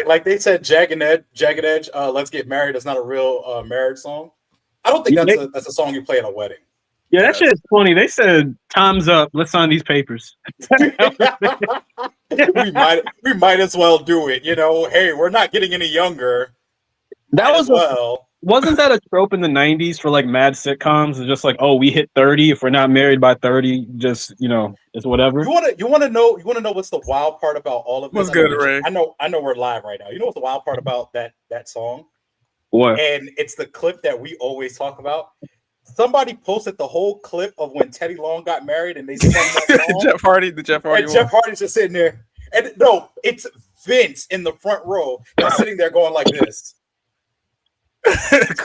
like they said, Jagged Edge. Let's Get Married is not a real marriage song. I don't think that's a song you play at a wedding. Yeah, that shit is funny. They said, "Time's up. Let's sign these papers." we might as well do it. Hey, we're not getting any younger. Wasn't that a trope in the 90s for like mad sitcoms? It's just like, oh, we hit 30. If we're not married by 30, just it's whatever. You wanna know what's the wild part about all of this? What's good, Ray? I know we're live right now. You know what's the wild part about that song? What? And it's the clip that we always talk about. Somebody posted the whole clip of when Teddy Long got married, and they sang that song. Jeff Hardy. Jeff Hardy's just sitting there, and no, it's Vince in the front row that's sitting there going like this. And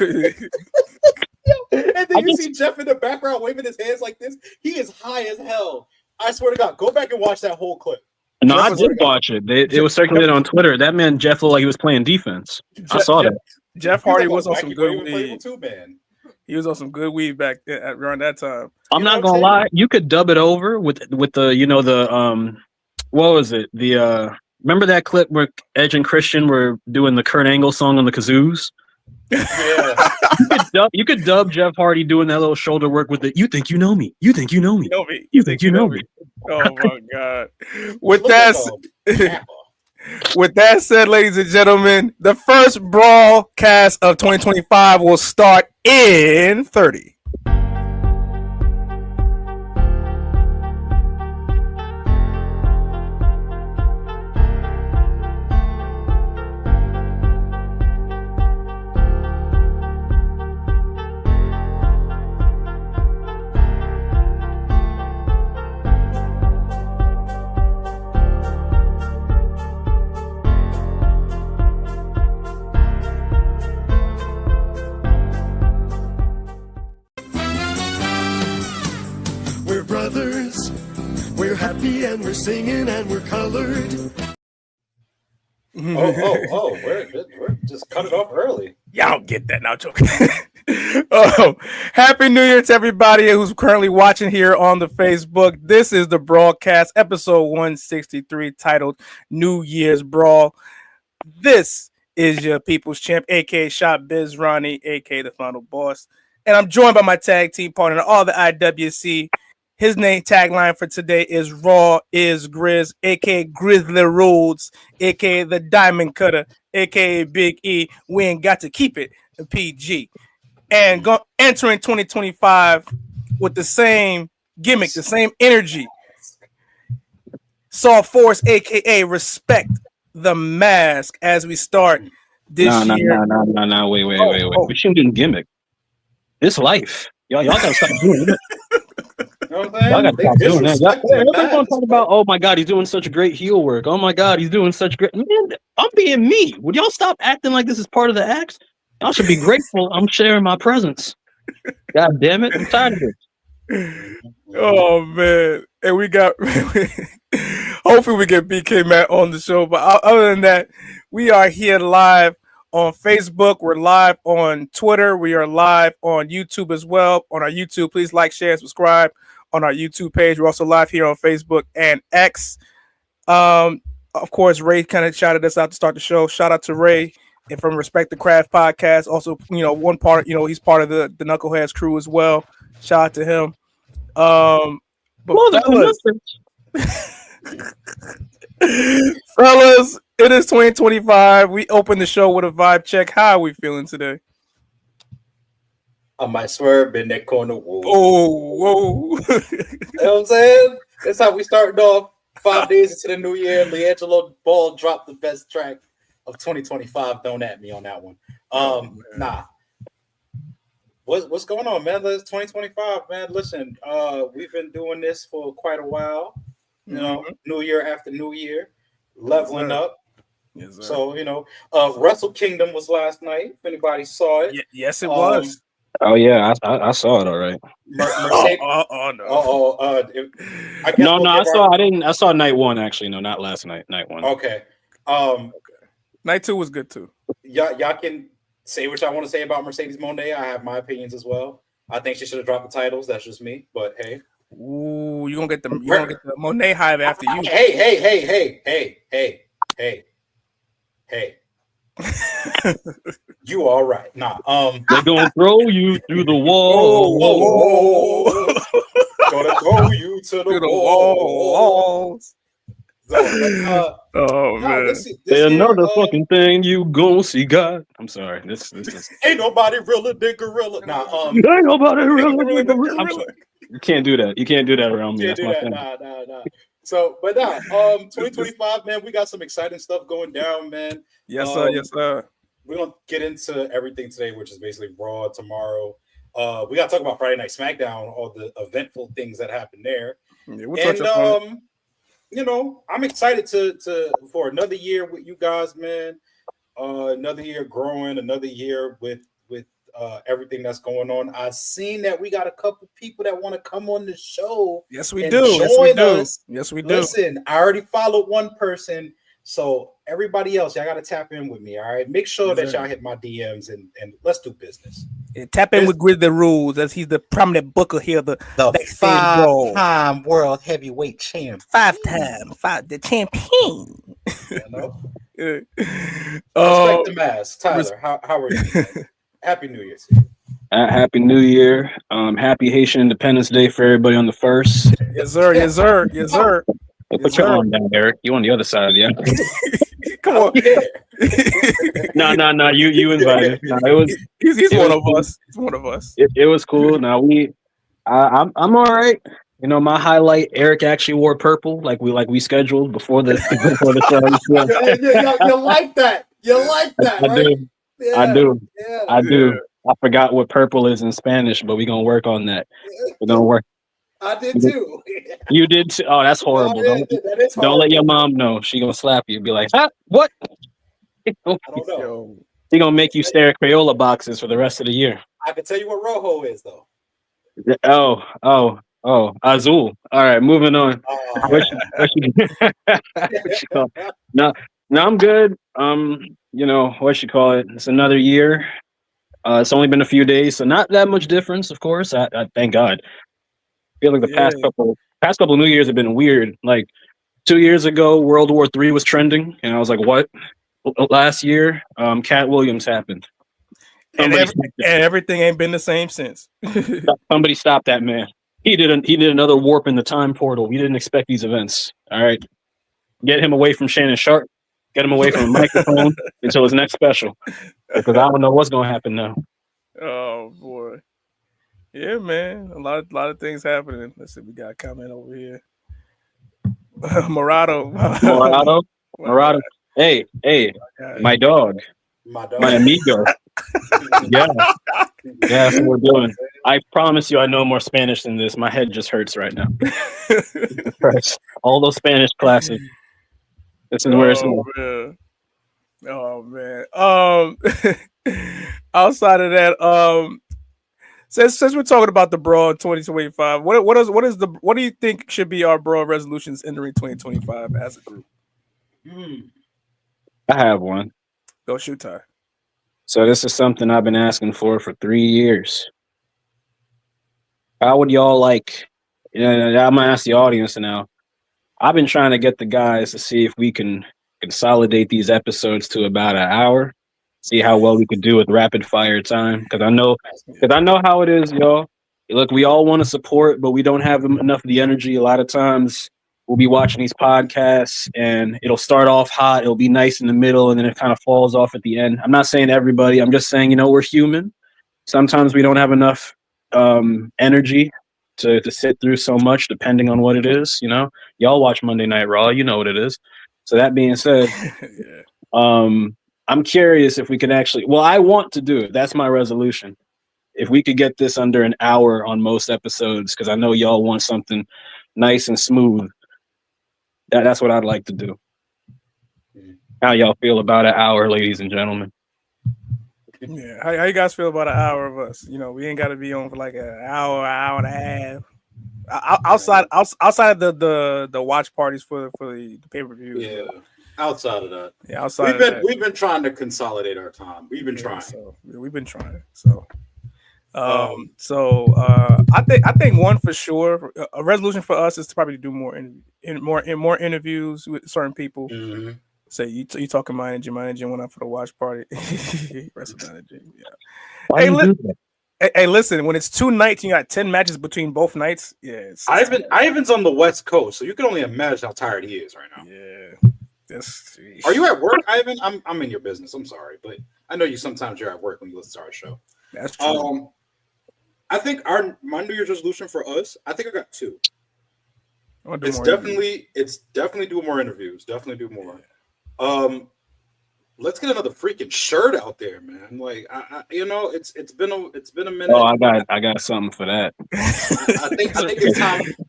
then you see Jeff in the background waving his hands like this. He is high as hell. I swear to God, go back and watch that whole clip. No, I did watch it. It was circulated on Twitter. That man Jeff looked like he was playing defense. I saw that. Jeff Hardy was on some good weed. Too, man. He was on some good weed back around that time. I'm not gonna lie. You could dub it over with the what was it? Remember that clip where Edge and Christian were doing the Kurt Angle song on the kazoos? Yeah. You could dub Jeff Hardy doing that little shoulder work with the "You think you know me? You think you know me? You think you know me?" Oh my God! With that said, ladies and gentlemen, the first Brawl cast of 2025 will start in 30. And we're singing and we're colored. We're just cut it off early. Y'all don't get that now, joking. Happy New Year to everybody who's currently watching here on the Facebook. This is the Broadcast, episode 163, titled New Year's Brawl. This is your people's champ, aka Shop Biz Ronnie, aka the Final Boss, and I'm joined by my tag team partner, all the IWC. His name tagline for today is Raw is Grizz, aka Grizzly Rhodes, aka the Diamond Cutter, aka Big E. We ain't got to keep it in PG. And entering 2025 with the same gimmick, the same energy. Saw Force, aka Respect the Mask, as we start this year. No, wait. We shouldn't do gimmick. It's life. Y'all gotta stop doing it. Y'all gotta stop doing that. Everybody's gonna talk about, oh my God, he's doing such great heel work. Oh my God, he's doing such great. Man, I'm being me. Would y'all stop acting like this is part of the act? Y'all should be grateful I'm sharing my presence. God damn it, I'm tired of it. Oh man, and we got. Hopefully, we get BK Matt on the show. But other than that, we are here live on Facebook. We're live on Twitter. We are live on YouTube as well. On our YouTube, please like, share, and subscribe on our YouTube page. We're also live here on Facebook and X. Of course, Ray kind of shouted us out to start the show. Shout out to Ray and from Respect the Craft podcast. Also, one part, he's part of the Knuckleheads crew as well. Shout out to him. But fellas, it is 2025. We open the show with a vibe check. How are we feeling today? I might swerve in that corner. Whoa. Oh, whoa. You know what I'm saying? That's how we started off 5 days into the new year. LeAngelo Ball dropped the best track of 2025. Don't at me on that one. Nah. What's going on, man? It's 2025, man. Listen, we've been doing this for quite a while. New year after new year, leveling up. Yes, so, Wrestle Kingdom was last night. If anybody saw it. Yes, it was. Oh, yeah, I saw it all right. Mercedes. No. I saw night one, actually. No, not last night. Night one. Okay. Night two was good, too. Y'all can say what y'all want to say about Mercedes Moné. I have my opinions as well. I think she should have dropped the titles. That's just me. But hey. Ooh, you're gonna get the Moné hive after you. Hey. Hey. You all right. Nah. They're gonna throw you through the wall. Gonna throw you to the walls. So, man. This another fucking thing you gon' see God. I'm sorry. This is ain't nobody realer than gorilla. Nah, ain't nobody really gorilla. You can't do that. You can't do that around me. That's my thing. Nah. So, but 2025, man, we got some exciting stuff going down, man. Yes, sir. Yes, sir. We're gonna get into everything today, which is basically Raw tomorrow. We gotta talk about Friday Night SmackDown, all the eventful things that happened there. Yeah, we'll touch on it. You know, I'm excited to for another year with you guys, man. Another year growing, another year with everything that's going on. I've seen that we got a couple people that want to come on the show. Yes, we do. Join us. Yes, we do. Listen, I already followed one person. So everybody else, y'all got to tap in with me, all right? Make sure that y'all hit my DMs and let's do business. Yeah, tap in with Grid the Rules, as he's the prominent booker here, the five-time world heavyweight champ. The champion. You know? Respect the mask. Tyler, how are you? Happy New Year to you. Happy New Year. Happy Haitian Independence Day for everybody on the 1st. Yes, sir. Yes, sir. Yes, sir. Hey, put your arm down, Eric. You on the other side of the aisle. Come on. No. You invited. No, he's one of us. He's one of us. It was cool. Now I'm all right. You know, my highlight, Eric actually wore purple, like we scheduled before the show. You like that? You like that? I right? do. Yeah. I do. I forgot what purple is in Spanish, but we're gonna work on that. We're gonna work. I did too. You did too. Oh, that's horrible. Don't let your mom know. She gonna slap you. Be like, huh? What? I don't know. She gonna make you stare at Crayola boxes for the rest of the year. I can tell you what Rojo is though. Oh, Azul. All right, moving on. No, I'm good. You know, what you call it? It's another year. It's only been a few days, so not that much difference, of course. I thank God. I feel like the past couple of New Years have been weird. Like 2 years ago, World War III was trending, and I was like, "What?" Last year, Cat Williams happened, and everything ain't been the same since. Somebody stopped that man. He did another warp in the time portal. We didn't expect these events. All right, get him away from Shannon Sharp. Get him away from a microphone until his next special, because I don't know what's going to happen now. Oh boy. Yeah, man. A lot of things happening. Let's see, we got a comment over here. Morado. Hey, my dog. My amigo. Yeah, that's what we're doing. I promise you, I know more Spanish than this. My head just hurts right now. All those Spanish classes. This is where it's at. Oh man. Outside of that, since we're talking about the Brawl 2025, what do you think should be our Brawl resolutions entering 2025 as a group? I have one. Go shoot, Ty. So this is something I've been asking for 3 years. How would y'all like? I'm gonna ask the audience now. I've been trying to get the guys to see if we can consolidate these episodes to about an hour. See how well we could do with rapid fire time, because I know how it is, y'all. Look, we all want to support, but we don't have enough of the energy. A lot of times, we'll be watching these podcasts, and it'll start off hot. It'll be nice in the middle, and then it kind of falls off at the end. I'm not saying everybody. I'm just saying, we're human. Sometimes we don't have enough energy to sit through so much, depending on what it is. Y'all watch Monday Night Raw. You know what it is. So that being said, I'm curious if we can actually. Well, I want to do it. That's my resolution. If we could get this under an hour on most episodes, because I know y'all want something nice and smooth. That's what I'd like to do. How y'all feel about an hour, ladies and gentlemen? Yeah, how you guys feel about an hour of us? We ain't got to be on for like an hour and a half. Outside of the watch parties for the pay-per-view. Yeah. Outside of that, we've been trying to consolidate our time. We've been trying. We've been trying. I think one for sure. A resolution for us is to probably do more interviews with certain people. Say you talking my energy went out for the watch party. Wrestle down the gym. Yeah. Why you do that? Hey, listen, when it's 2 nights, you got 10 matches between both nights. Yeah, Ivan's on the West Coast, so you can only imagine how tired he is right now. Yeah. Are you at work, Ivan? I'm in your business. I'm sorry, but I know you sometimes you're at work when you listen to our show. That's true. I think my New Year's resolution for us, I think I got 2. It's definitely do more interviews. Definitely do more. Yeah. Let's get another freaking shirt out there, man. Like it's been a minute. Oh, I got something for that. I think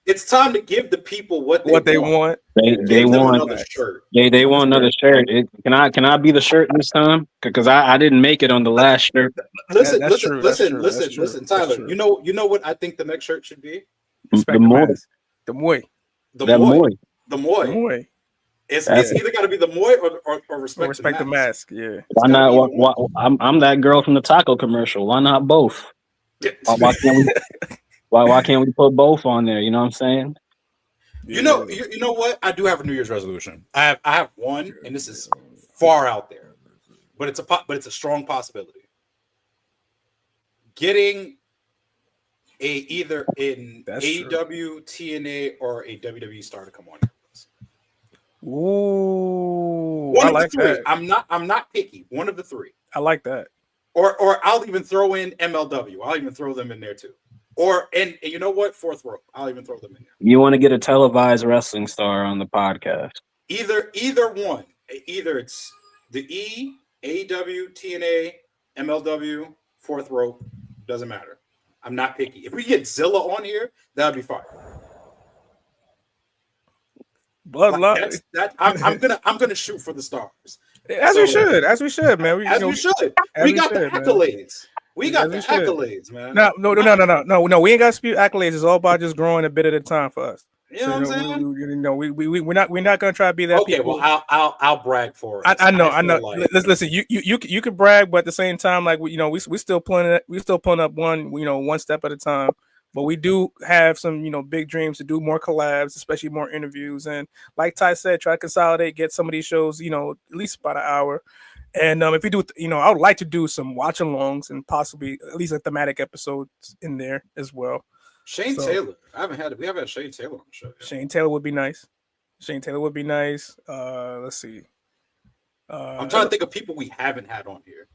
it's time to give the people what they want. They want another shirt. They want another shirt. Can I be the shirt this time? Because I didn't make it on the last shirt. Listen, Tyler. You know what I think the next shirt should be? The Moi. It's either got to be the Moi or respect the mask. Yeah. Why not? I'm that girl from the taco commercial. Why not both? Why can't we put both on there? You know what I'm saying? You know what? I do have a New Year's resolution. I have one, and this is far out there, but it's a strong possibility. Getting either an AEW, TNA, or a WWE star to come on here. Ooh, one of the 3. That. I'm not picky. One of the 3. I like that. Or I'll even throw in MLW. I'll even throw them in there too. And you know what? 4th rope. I'll even throw them in there. You want to get a televised wrestling star on the podcast? Either one. Either it's the AEW, TNA, MLW, 4th rope. Doesn't matter. I'm not picky. If we get Zilla on here, that'd be fine. I'm gonna shoot for the stars. As we should, man. We should. We got the accolades. We got the accolades, man. No. We ain't got to spew accolades. It's all about just growing a bit at a time for us. You know what I'm saying? We're not gonna try to be that. Okay, people. Well, I'll brag for us. I know. Like... Listen, you can brag, but at the same time, like we still pulling up one step at a time. But we do have some, big dreams to do more collabs, especially more interviews. And like Ty said, try to consolidate, get some of these shows, at least about an hour. And if we do, I would like to do some watch-alongs and possibly at least a thematic episodes in there as well. Taylor. We haven't had Shane Taylor on the show yet. Shane Taylor would be nice. Let's see. I'm trying to think of people we haven't had on here.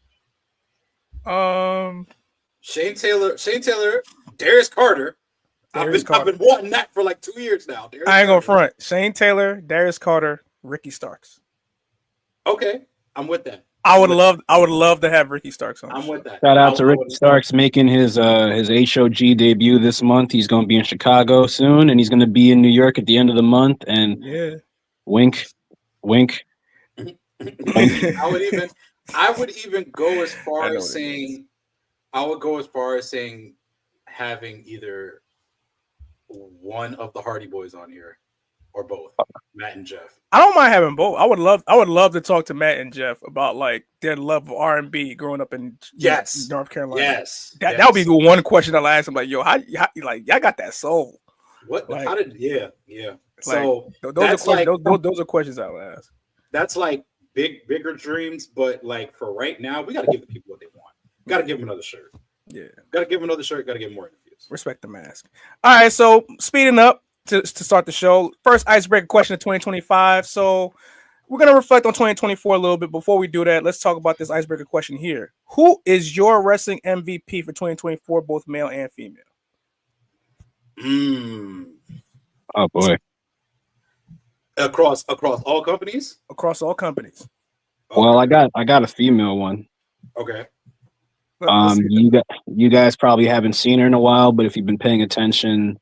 Shane Taylor, Darius Carter. I've been wanting that for like 2 years now. I ain't gonna front. Shane Taylor, Darius Carter, Ricky Starks. Okay, I'm with that. I would love to have Ricky Starks on. I'm with that. Shout out to Ricky Starks making his HOG debut this month. He's going to be in Chicago soon, and he's going to be in New York at the end of the month. And wink. I would even go as far as saying. I would go as far as saying having either one of the Hardy Boys on here or both, Matt and Jeff. I don't mind having both. I would love to talk to Matt and Jeff about like their love of R&B growing up in North Carolina. Yes, that would be the one question I'll ask him. Like, yo, how like y'all got that soul? What? Like, how did? Yeah. So those are questions I would ask. That's like bigger dreams, but like for right now, we got to give the people what they want. Got to give them another shirt. Yeah. Got to give them another shirt. Got to give them more interviews. Respect the mask. All right. So speeding up to start the show. First icebreaker question of 2025. So we're going to reflect on 2024 a little bit. Before we do that, let's talk about this icebreaker question here. Who is your wrestling MVP for 2024, both male and female? Oh, boy. Across all companies? Across all companies. Okay. Well, I got a female one. Okay. You guys probably haven't seen her in a while, but if you've been paying attention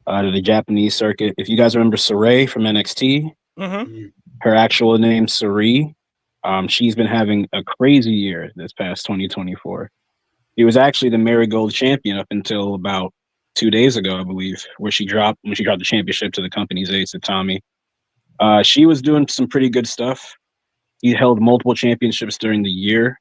to the Japanese circuit, if you guys remember Sarai from NXT, her actual name Sari, she's been having a crazy year this past 2024. She was actually the Marigold champion up until about 2 days ago, I believe, when she dropped the championship to the company's ace at Tommy. She was doing some pretty good stuff. He held multiple championships during the year.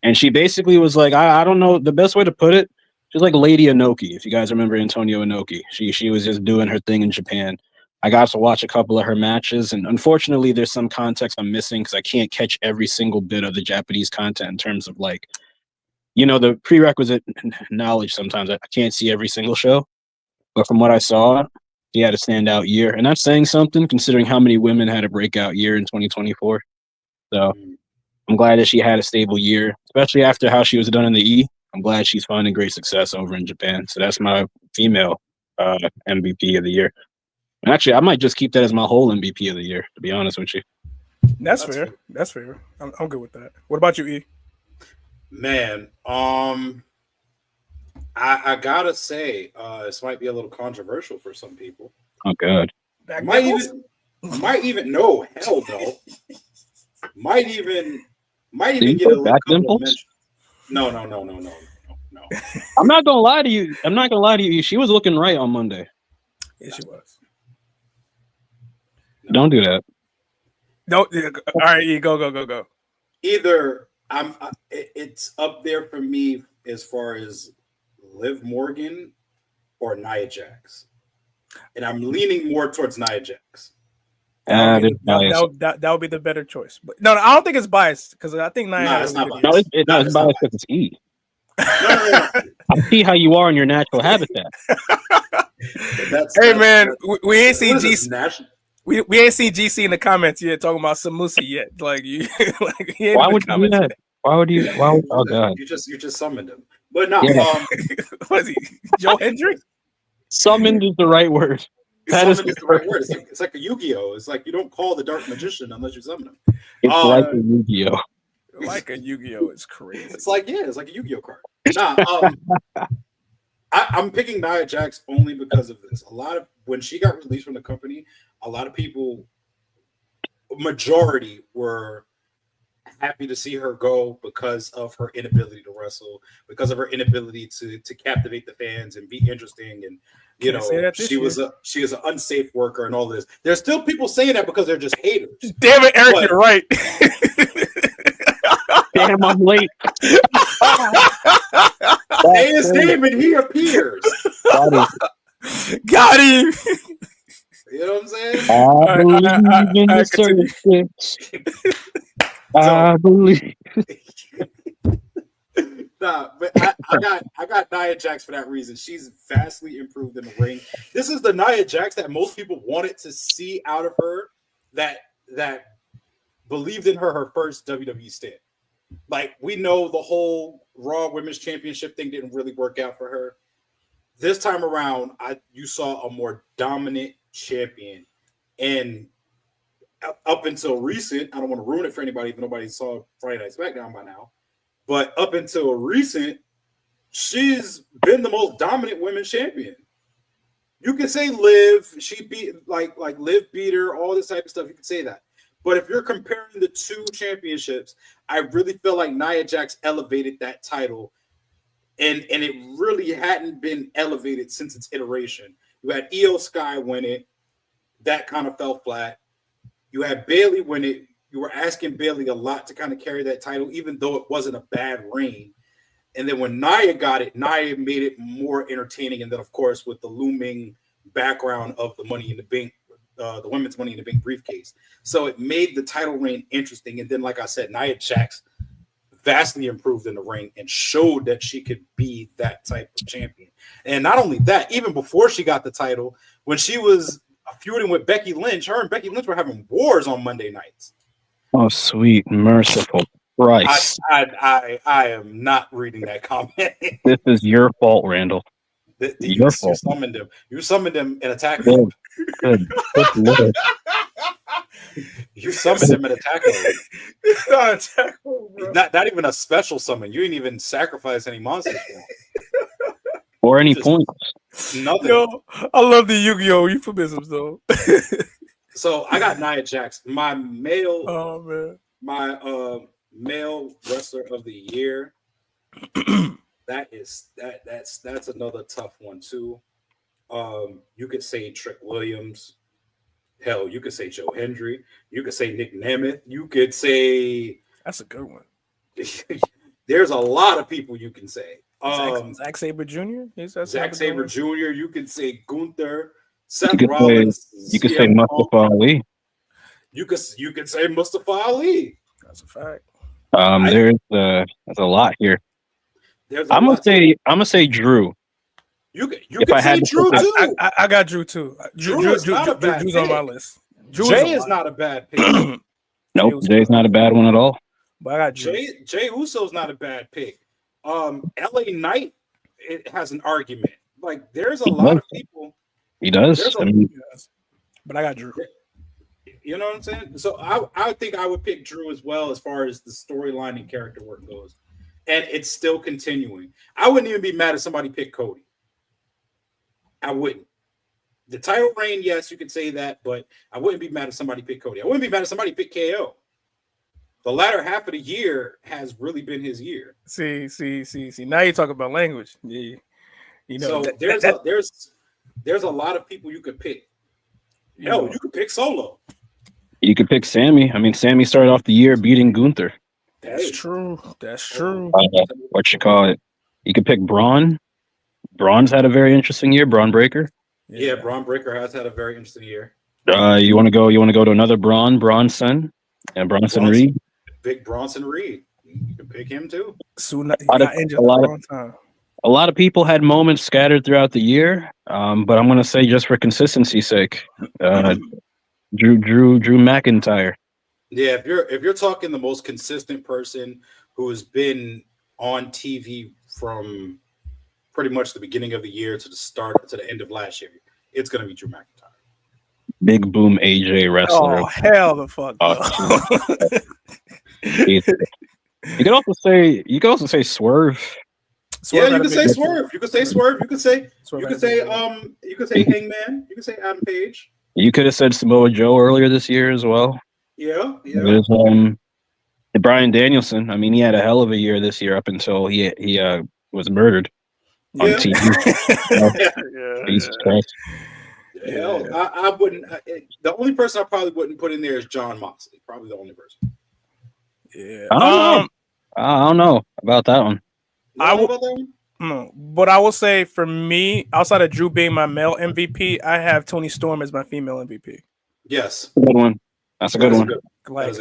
And she basically was like, I don't know the best way to put it. She's like Lady Inoki, if you guys remember Antonio Inoki. She was just doing her thing in Japan. I got to watch a couple of her matches, and unfortunately, there's some context I'm missing because I can't catch every single bit of the Japanese content in terms of like, the prerequisite knowledge. Sometimes I can't see every single show, but from what I saw, he had a standout year, and that's saying something considering how many women had a breakout year in 2024. So I'm glad that she had a stable year, especially after how she was done in the E. I'm glad she's finding great success over in Japan. So that's my female MVP of the year. Actually, I might just keep that as my whole MVP of the year, to be honest with you. That's fair. That's fair. I'm good with that. What about you, E? Man, I gotta say, this might be a little controversial for some people. Oh, God. Might even no, hell no. Might even get a little couple of mentions. No. I'm not gonna lie to you. She was looking right on Monday. Yeah, she was. No. Don't do that. All right, go. Either it's up there for me as far as Liv Morgan or Nia Jax, and I'm leaning more towards Nia Jax. That would be the better choice. But no, I don't think it's biased because I think Nia. It's not biased. No, it's biased because it's E. No. I see how you are in your natural habitat. Man, we ain't seen GC. We ain't seen GC in the comments yet talking about Samusi yet. Like you, why would you do that? Why would you? Oh God! You just summoned him, but no. Was he Joe Hendry? Summoned is the right word. That is the right word. It's like a Yu-Gi-Oh. It's like you don't call the Dark Magician unless you summon him. It's like a Yu-Gi-Oh. Like a Yu-Gi-Oh is crazy. It's like a Yu-Gi-Oh card. Nah, I'm picking Nia Jax only because of this. When she got released from the company, a lot of people, majority were happy to see her go because of her inability to wrestle, because of her inability to captivate the fans and be interesting, and she was an unsafe worker and all this. There's still people saying that because they're just haters. Damn it, Eric, you're right. Damn, I'm late. Say his name and he appears. Got him. You know what I'm saying? I believe in the circus. I believe. Nah, but I got Nia Jax for that reason. She's vastly improved in the ring. This is the Nia Jax that most people wanted to see out of her, that believed in her first WWE stint. Like, we know the whole Raw Women's Championship thing didn't really work out for her. This time around, you saw a more dominant champion. And up until recent, I don't want to ruin it for anybody if nobody saw Friday Night SmackDown by now, but up until recent, she's been the most dominant women's champion. You can say Liv, she beat like Liv beat her, all this type of stuff. You can say that. But if you're comparing the two championships, I really feel like Nia Jax elevated that title, and it really hadn't been elevated since its iteration. You had Io Sky win it, that kind of fell flat. You had Bayley win it. You were asking Bayley a lot to kind of carry that title, even though it wasn't a bad reign. And then when Nia got it, Nia made it more entertaining. And then, of course, with the looming background of the Money in the Bank, the women's Money in the Bank briefcase. So it made the title reign interesting. And then, like I said, Nia Jax vastly improved in the ring and showed that she could be that type of champion. And not only that, even before she got the title, when she was feuding with Becky Lynch, her and Becky Lynch were having wars on Monday nights. Oh, sweet, merciful Christ. I am not reading that comment. This is your fault, Randall. You summoned him. You summoned him in attack mode. Good Lord. You summoned him in attack mode. It's not attack mode, bro. Not even a special summon. You didn't even sacrifice any monsters for him. Or any points. Nothing. Yo, I love the Yu-Gi-Oh euphemisms though. So I got Nia Jax, my male. Oh man, my male wrestler of the year. That's another tough one too. You could say Trick Williams. Hell, you could say Joe Hendry. You could say Nick Nemeth. You could say that's a good one. There's a lot of people you can say. Zack Sabre Jr. Zack Sabre Jr. You can say Gunther. Seth Rollins. You could say Mustafa Ali. You could say Mustafa Ali. That's a fact. There's a lot here. I'm gonna say Drew. You could say Drew too. I got Drew too. Drew's on my list. Jay is not a bad pick. Nope, Jay's not a bad one at all. But I got Drew. Jay Uso's not a bad pick. LA Knight, it has an argument. Like there's a lot of people. He does. But I got Drew. You know what I'm saying? So I think I would pick Drew as well as far as the storyline and character work goes. And it's still continuing. I wouldn't even be mad if somebody picked Cody. I wouldn't. The title reign, yes, you could say that, but I wouldn't be mad if somebody picked Cody. I wouldn't be mad if somebody picked KO. The latter half of the year has really been his year. See. Now you talk about language. Yeah. You know, so there's a lot of people you could pick. Hell, you could pick Solo. You could pick Sammy. I mean, Sammy started off the year beating Gunther. That's true. What you call it? You could pick Braun. Braun's had a very interesting year. Braun Breaker. Yeah, Braun Breaker has had a very interesting year. You want to go to another Bronson and Bronson Reed. Big Bronson Reed. You can pick him too. A lot of people had moments scattered throughout the year, but I'm going to say just for consistency's sake, Drew McIntyre. Yeah, if you're talking the most consistent person who has been on TV from pretty much the beginning of the year to the end of last year, it's going to be Drew McIntyre. Big boom AJ wrestler. Oh hell the fuck! You could also say Swerve. Yeah, you could say Swerve. You could say Swerve. You could say Hangman. You could say Adam Page. You could have said Samoa Joe earlier this year as well. Yeah. There's Bryan Danielson. I mean, he had a hell of a year this year up until he was murdered on TV. Jesus Christ. Hell, I wouldn't. The only person I probably wouldn't put in there is John Moxley. Probably the only person. Yeah. I don't know about that one. No, but I will say for me, outside of Drew being my male MVP, I have Toni Storm as my female MVP. Yes, good one. That's a good one. Like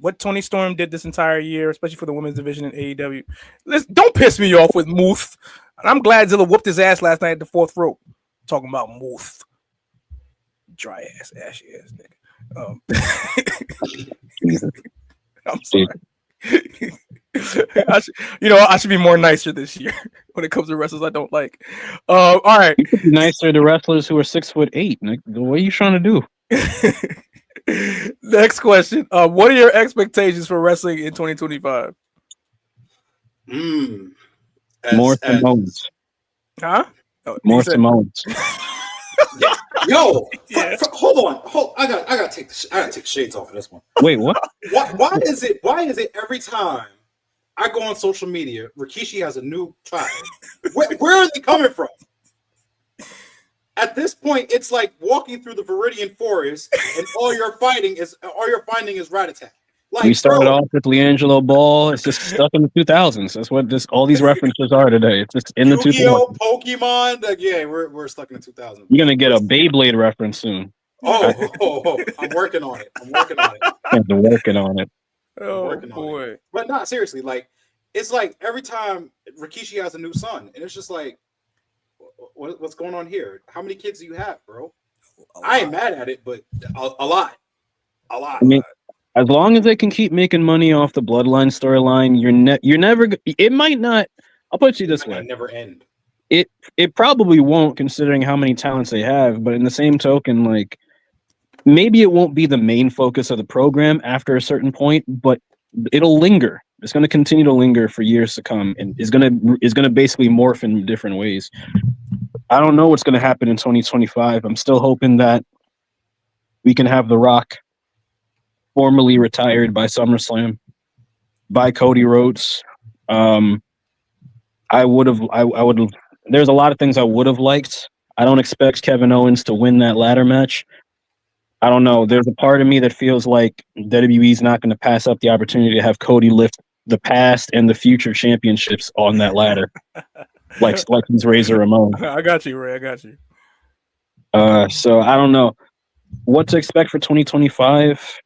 what Toni Storm did this entire year, especially for the women's division in AEW. Don't piss me off with Muth. I'm glad Zilla whooped his ass last night at the fourth rope. Talking about Muth, dry ass, ashy ass nigga. I'm sorry. I should be more nicer this year when it comes to wrestlers I don't like. All right, you could be nicer to wrestlers who are 6'8". What are you trying to do? Next question. What are your expectations for wrestling in 2025? More Simones. Huh? More Simones. Yo, hold on. I gotta take the shades off of this one. Wait, what? Why is it every time I go on social media, Rikishi has a new child? Where are they coming from? At this point, it's like walking through the Viridian Forest, and all you're finding is Rat-a-tat. Like, we started off with LiAngelo Ball. It's just stuck in the 2000s. That's what all these references are today. It's just in the 2000s. Pokemon. We're stuck in the 2000s. You're gonna get a Beyblade reference soon. Oh, I'm working on it. Oh boy. But not seriously. Like it's like every time Rikishi has a new son, and it's just like, what's going on here? How many kids do you have, bro? I ain't mad at it, but a lot. I mean, as long as they can keep making money off the Bloodline storyline, you're never. It might not. I'll put it this way: never end. It probably won't, considering how many talents they have. But in the same token, like maybe it won't be the main focus of the program after a certain point, but it'll linger. It's going to continue to linger for years to come, and is going to basically morph in different ways. I don't know what's going to happen in 2025. I'm still hoping that we can have The Rock formally retired by SummerSlam, by Cody Rhodes. I would have. There's a lot of things I would have liked. I don't expect Kevin Owens to win that ladder match. I don't know. There's a part of me that feels like WWE's not going to pass up the opportunity to have Cody lift the past and the future championships on that ladder, like he's Razor Ramon. I got you, Ray. I got you. So I don't know what to expect for 2025.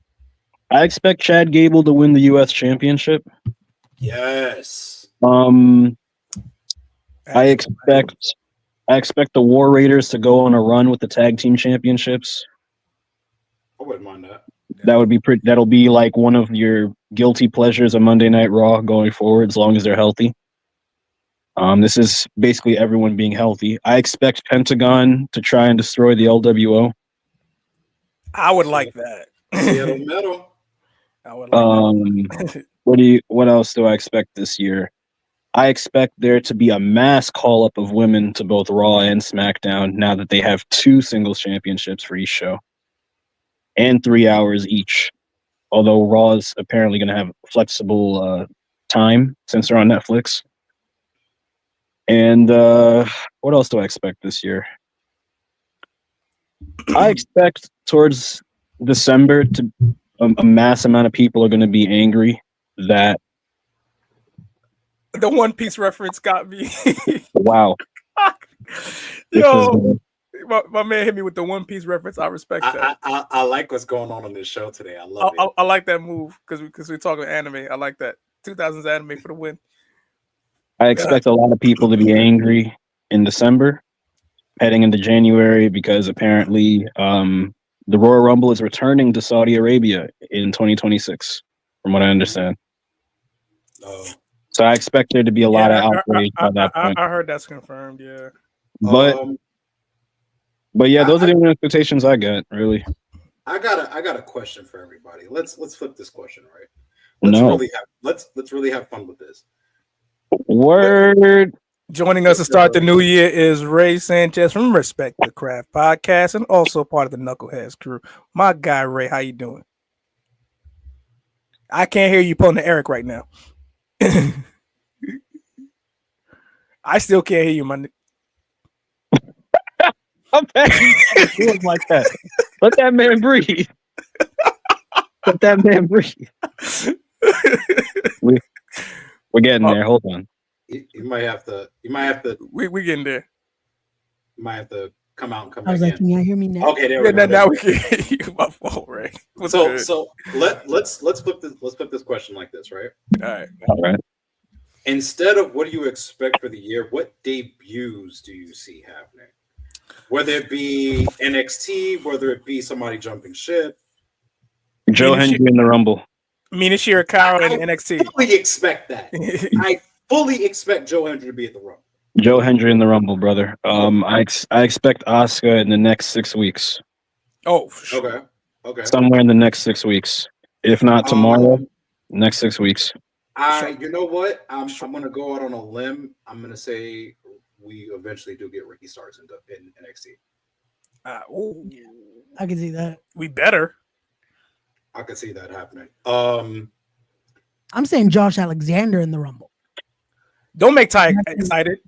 I expect Chad Gable to win the U.S. Championship. Yes. I expect the War Raiders to go on a run with the tag team championships. I wouldn't mind that. That would be pretty. That'll be like one of your guilty pleasures of Monday Night Raw going forward, as long as they're healthy. This is basically everyone being healthy. I expect Pentagon to try and destroy the LWO. I would like that. Seattle Metal. I would like that. What else do I expect this year? I expect there to be a mass call up of women to both Raw and SmackDown now that they have 2 singles championships for each show and 3 hours each. Although Raw is apparently going to have flexible time since they're on Netflix. And what else do I expect this year? I expect towards December a mass amount of people are going to be angry that the One Piece reference got me. Wow. Yo, my man hit me with the One Piece reference. I respect that. I like what's going on this show today. I love it. I like that move because we're talking anime. I like that. 2000s anime for the win. I expect a lot of people to be angry in December, heading into January, because apparently the Royal Rumble is returning to Saudi Arabia in 2026, from what I understand. So I expect there to be a lot of outrage by that point. I heard that's confirmed, yeah. But yeah, those are the only expectations I got, really. I got a question for everybody. Let's flip this question, right? Let's really have fun with this. Word. Joining us to start the new year is Ray Sanchez from Respect the Craft podcast and also part of the Knuckleheads crew. My guy Ray, how you doing? I can't hear you pulling the Eric right now. I still can't hear you, my nigga. I'm doing like that. Let that man breathe. Let that man breathe. We're getting there. Hold on. You might have to. We getting there. You might have to come out and come I was back like, can y'all hear me now? Okay, there we go. Now we can hear you. My fault, Ray. So let's flip this question like this, right? All right. Instead of what do you expect for the year, what debuts do you see happening? Whether it be NXT, whether it be somebody jumping ship. Joe Hendry in the Rumble. Mina Shirakawa in NXT. I fully expect that. I fully expect Joe Hendry to be at the Rumble. Joe Hendry in the Rumble, brother. I expect Asuka in the next 6 weeks. Oh, for sure. Okay. Somewhere in the next 6 weeks. If not tomorrow, next 6 weeks. You know what? I'm gonna go out on a limb. I'm gonna say we eventually do get Ricky Starks in NXT. I can see that. We better. I can see that happening. I'm saying Josh Alexander in the Rumble. Don't make Ty excited.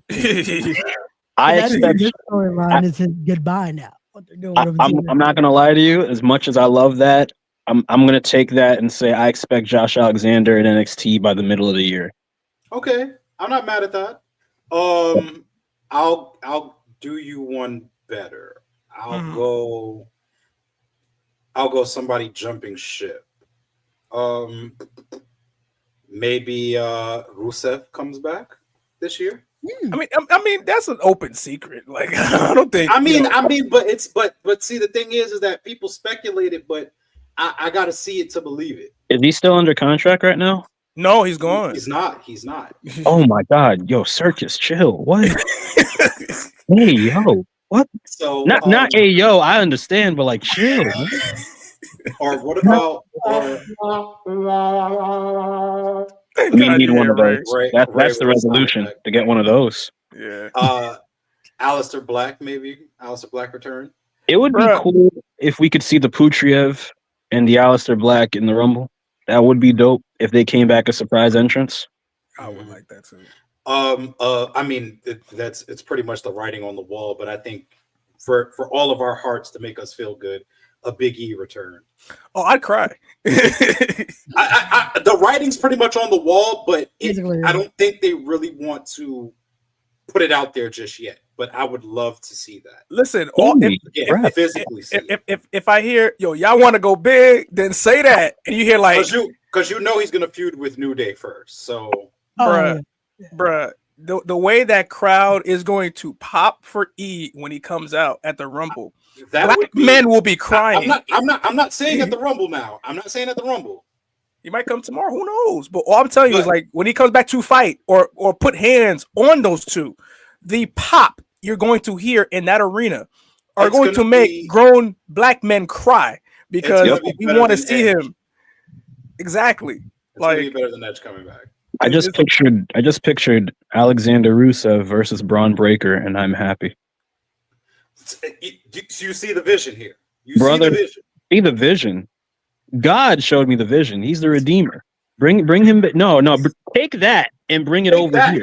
I expect this storyline is his goodbye now. What they're doing. I'm not gonna lie to you. As much as I love that, I'm gonna take that and say I expect Josh Alexander in NXT by the middle of the year. Okay, I'm not mad at that. I'll do you one better. I'll go somebody jumping ship. Maybe Rusev comes back this year. I mean that's an open secret. Like I don't think. But see, the thing is that people speculated, but I got to see it to believe it. Is he still under contract right now? No, he's gone. He's not. Oh my God, yo, Circus, chill. What? Hey, yo, what? So not hey, yo. I understand, but like, chill. Or what about? We need one of those. That's the resolution to get one of those. Yeah. Aleister Black, maybe Aleister Black return. It would be cool if we could see the Putriev and the Aleister Black in the Rumble. That would be dope if they came back a surprise entrance. I would like that too. I mean, it's pretty much the writing on the wall, but I think for all of our hearts to make us feel good, a Big E return. Oh, I'd cry. The writing's pretty much on the wall, but I don't think they really want to put it out there just yet, but I would love to see that. Listen, if I hear y'all want to go big, then say that, and you hear like because you know he's gonna feud with New Day first. So, bruh, the way that crowd is going to pop for E when he comes out at the Rumble, men will be crying. I'm not saying at the Rumble now. I'm not saying at the Rumble. He might come tomorrow. Who knows? But all I'm telling you is like when he comes back to fight or put hands on those two, the pop you're going to hear in that arena are going to make grown black men cry because we want to see him. Exactly. It's like gonna be better than Edge coming back. I just pictured Alexander Rusev versus Braun Breaker, and I'm happy. You see the vision here. Brother, see the vision. God showed me the vision. He's the Redeemer. Bring him. No, take that and bring it over here.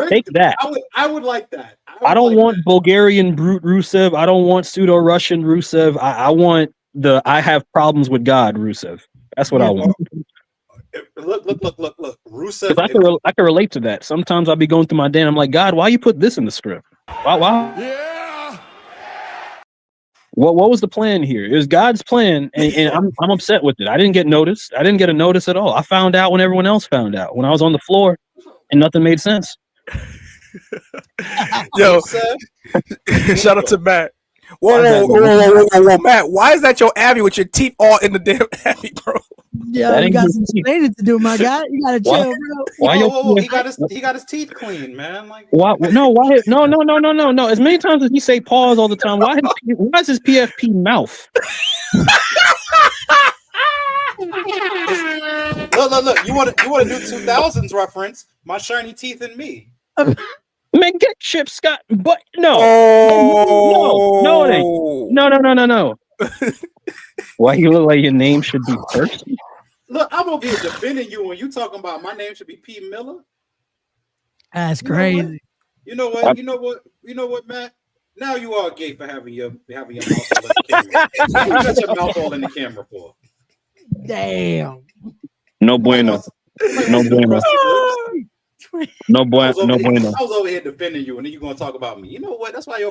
Take that. I would like that. I don't want Bulgarian brute Rusev. I don't want pseudo Russian Rusev. I want the I have problems with God Rusev. That's what I want. Look. Rusev. I can relate to that. Sometimes I'll be going through my day and I'm like, God, why you put this in the script? Why? Yeah. What was the plan here? It was God's plan, and I'm upset with it. I didn't get noticed. I didn't get a notice at all. I found out when everyone else found out. When I was on the floor, and nothing made sense. Yo, shout out to Matt. Whoa, Matt! Why is that your Abby with your teeth all in the damn Abby, bro? Yeah, you got some explaining to do, my guy. You gotta chill, bro. Whoa, he got his teeth clean, man. Like why? No, why? No. As many times as you say pause all the time, why is his PFP mouth? Look. You want to do 2000s reference? My shiny teeth and me. Man, get Chip Scott, but no, it ain't. No. Why you look like your name should be Percy? Look, I'm over here defending you when you talking about my name should be P. Miller. That's crazy. You know what, Matt? Now you are gay for having your mouth all in the camera. You got your mouth all in the camera for. Damn. No bueno. No bueno. No bueno. I was over here defending you, and then you're gonna talk about me. You know what? That's why your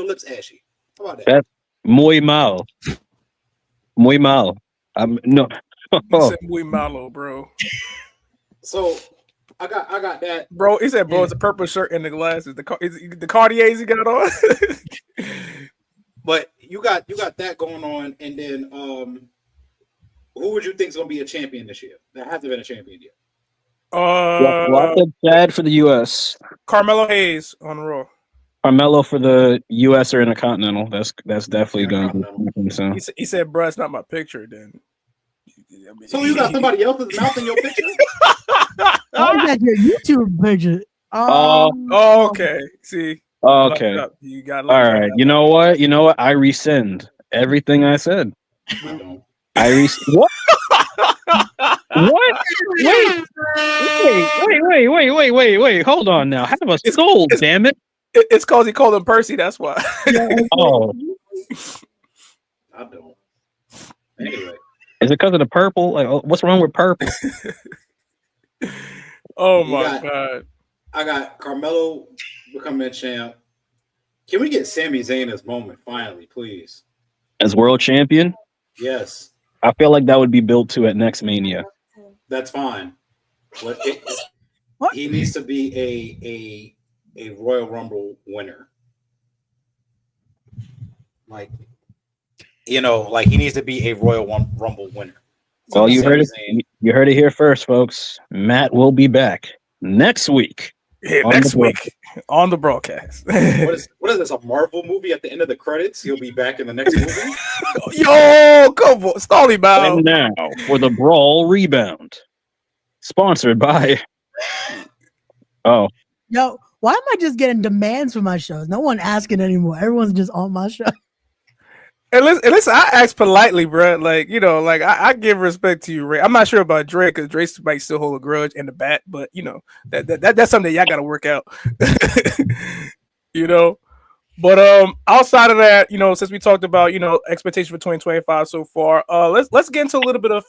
lips ashy. How about that? That's muy mal. Muy mal. No. He said muy malo, bro. So I got that, bro. He said, "Bro, it's a purple shirt and the glasses. The Cartiers he got on." But you got that going on, and then who would you think is gonna be a champion this year? That hasn't been a champion yet. I said Chad for the U.S. Carmelo Hayes on Raw. Carmelo for the U.S. or Intercontinental. That's definitely going to be so. He said, "Bro, it's not my picture." Then. So you got somebody else's mouth in your picture? Oh, you got your YouTube picture. Okay. See. Okay. You got. All right. You know what? I rescind everything I said. What? What? Wait. Hold on now. Have a soul, damn it. It's because he called him Percy. That's why. Oh. I don't. Anyway. Is it because of the purple? Like, what's wrong with purple? Oh my God! I got Carmelo becoming a champ. Can we get Sami Zayn as moment finally, please? As world champion? Yes. I feel like that would be built to at next Mania. That's fine. But he needs to be a Royal Rumble winner. Like he needs to be a Royal Rumble winner. Well, you heard it. You heard it here first, folks. Matt will be back next week. Yeah, next week on the broadcast. What is this? A Marvel movie at the end of the credits? He'll be back in the next movie. Yo, come on, Stolly Bow. And now for the Brawl Rebound, sponsored by. Oh. Yo, why am I just getting demands for my shows? No one asking anymore. Everyone's just on my show. And listen, I ask politely, bro. Like, I give respect to you, Ray. I'm not sure about Drake because Drake might still hold a grudge in the bat, but that's something that y'all got to work out. But outside of that, since we talked about expectations for 2025 so far, let's get into a little bit of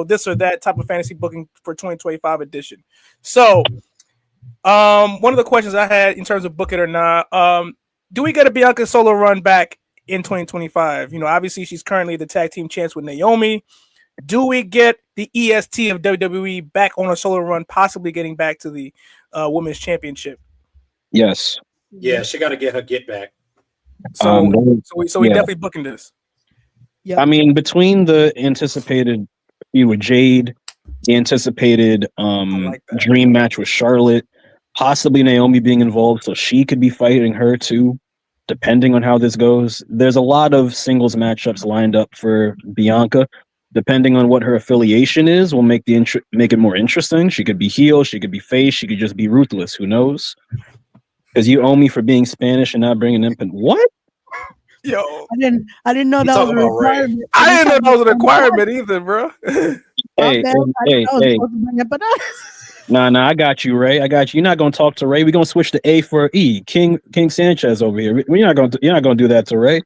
this or that type of fantasy booking for 2025 edition. So One of the questions I had in terms of book it or not, do we get a Bianca solo run back in 2025? You know, obviously she's currently the tag team champs with Naomi. Do we get the EST of WWE back on a solo run, possibly getting back to the women's championship? Yes. Yeah, she got to get her get back. So we definitely booking this. Yeah. I mean, between the anticipated feud with Jade, the anticipated dream match with Charlotte, possibly Naomi being involved so she could be fighting her too, depending on how this goes. There's a lot of singles matchups lined up for Bianca. Depending on what her affiliation is, will make make it more interesting. She could be heel, she could be face, she could just be ruthless. Who knows? Because you owe me for being Spanish and not bringing infant. What? Yo, I didn't know that was a requirement. I didn't know that was a requirement either, bro. Hey. Nah, I got you, Ray. I got you. You're not gonna talk to Ray. We're gonna switch to A for E. King Sanchez over here. You're not gonna do that to Ray.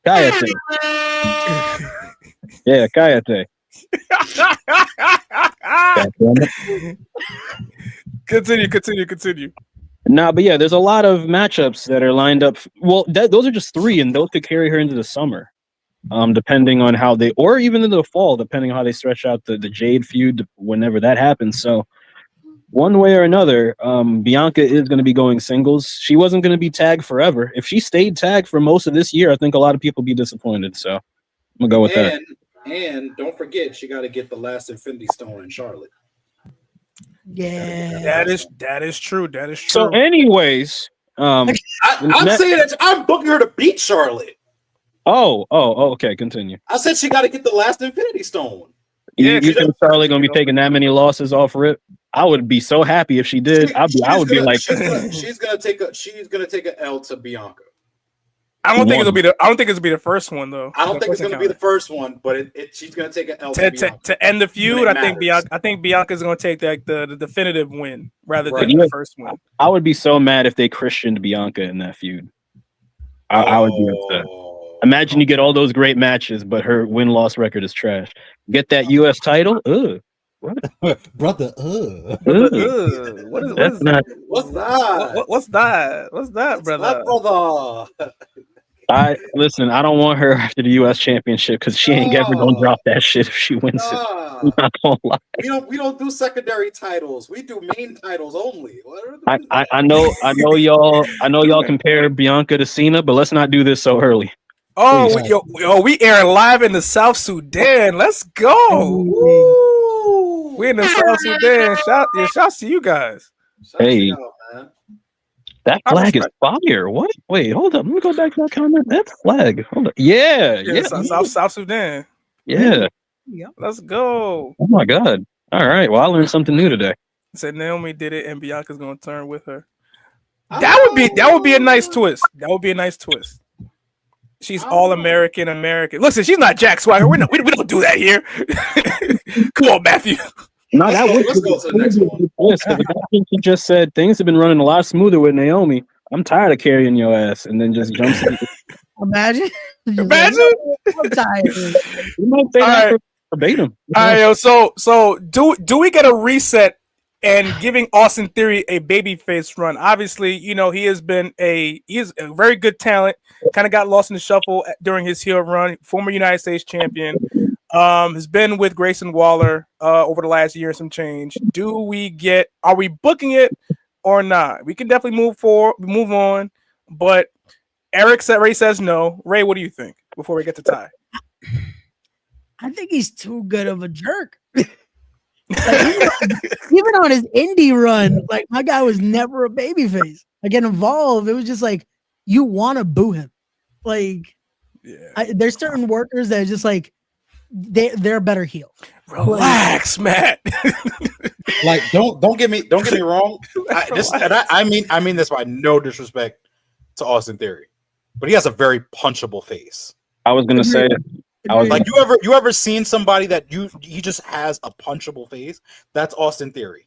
Cállate. Yeah, cállate. Continue. Nah, but yeah, there's a lot of matchups that are lined up. Well, those are just 3, and those could carry her into the summer, depending on how they, or even into the fall, depending on how they stretch out the Jade feud whenever that happens. So, one way or another, Bianca is going to be going singles. She wasn't going to be tagged forever. If she stayed tagged for most of this year, I think a lot of people would be disappointed. So, I'm gonna go with that. And don't forget, she got to get the last Infinity Stone in Charlotte. Yeah, that is true. So, anyways, I'm saying that I'm booking her to beat Charlotte. Oh, okay. Continue. I said she got to get the last Infinity Stone. You think Charlotte gonna be taking that many losses off rip? I would be so happy if she did. I would be like, she's gonna take a L to Bianca. I don't think it'll be the first one though. I don't think it's gonna be the first one, but she's gonna take an L to end the feud. I think Bianca's gonna take the definitive win rather than the first one. I would be so mad if they Christianed Bianca in that feud. I would be upset. Imagine you get all those great matches, but her win-loss record is trash. Get that U.S. title? Ugh. What? Brother, What's that, brother? Listen, I don't want her after the U.S. championship because she ain't ever gonna drop that shit if she wins it. I'm not gonna lie. We don't do secondary titles. We do main titles only. I know y'all compare Bianca to Cena, but let's not do this so early. Oh, we air live in the South Sudan. Let's go. Woo. We in the South Sudan. Shouts to you guys. Hey, that flag is fire. What? Wait, hold up. Let me go back to that comment. That flag. Hold up. Yeah. South Sudan. Yeah. Let's go. Oh my God. All right. Well, I learned something new today. Said Naomi did it, and Bianca's gonna turn with her. That would be a nice twist. She's all American. Listen, she's not Jack Swagger. We don't do that here. Come on, Matthew. No, let's go to the next one. Yes, he just said things have been running a lot smoother with Naomi. I'm tired of carrying your ass, and then just jumps. Imagine. I'm tired. You might say that verbatim. All right, yo. So do we get a reset and giving Austin Theory a babyface run? Obviously, he is a very good talent. Kind of got lost in the shuffle during his heel run. Former United States champion. Has been with Grayson Waller over the last year and some change. Are we booking it or not? We can definitely move on. But Ray says no. Ray, what do you think before we get to Ty? I think he's too good of a jerk. Even on his indie run, like my guy was never a babyface. I get involved. It was just like you want to boo him. Like, there's certain workers that are just like they're a better heel. Relax, Matt. Like, don't get me wrong. I mean this by no disrespect to Austin Theory, but he has a very punchable face. I was gonna say. Like you ever seen somebody that he just has a punchable face? That's Austin Theory.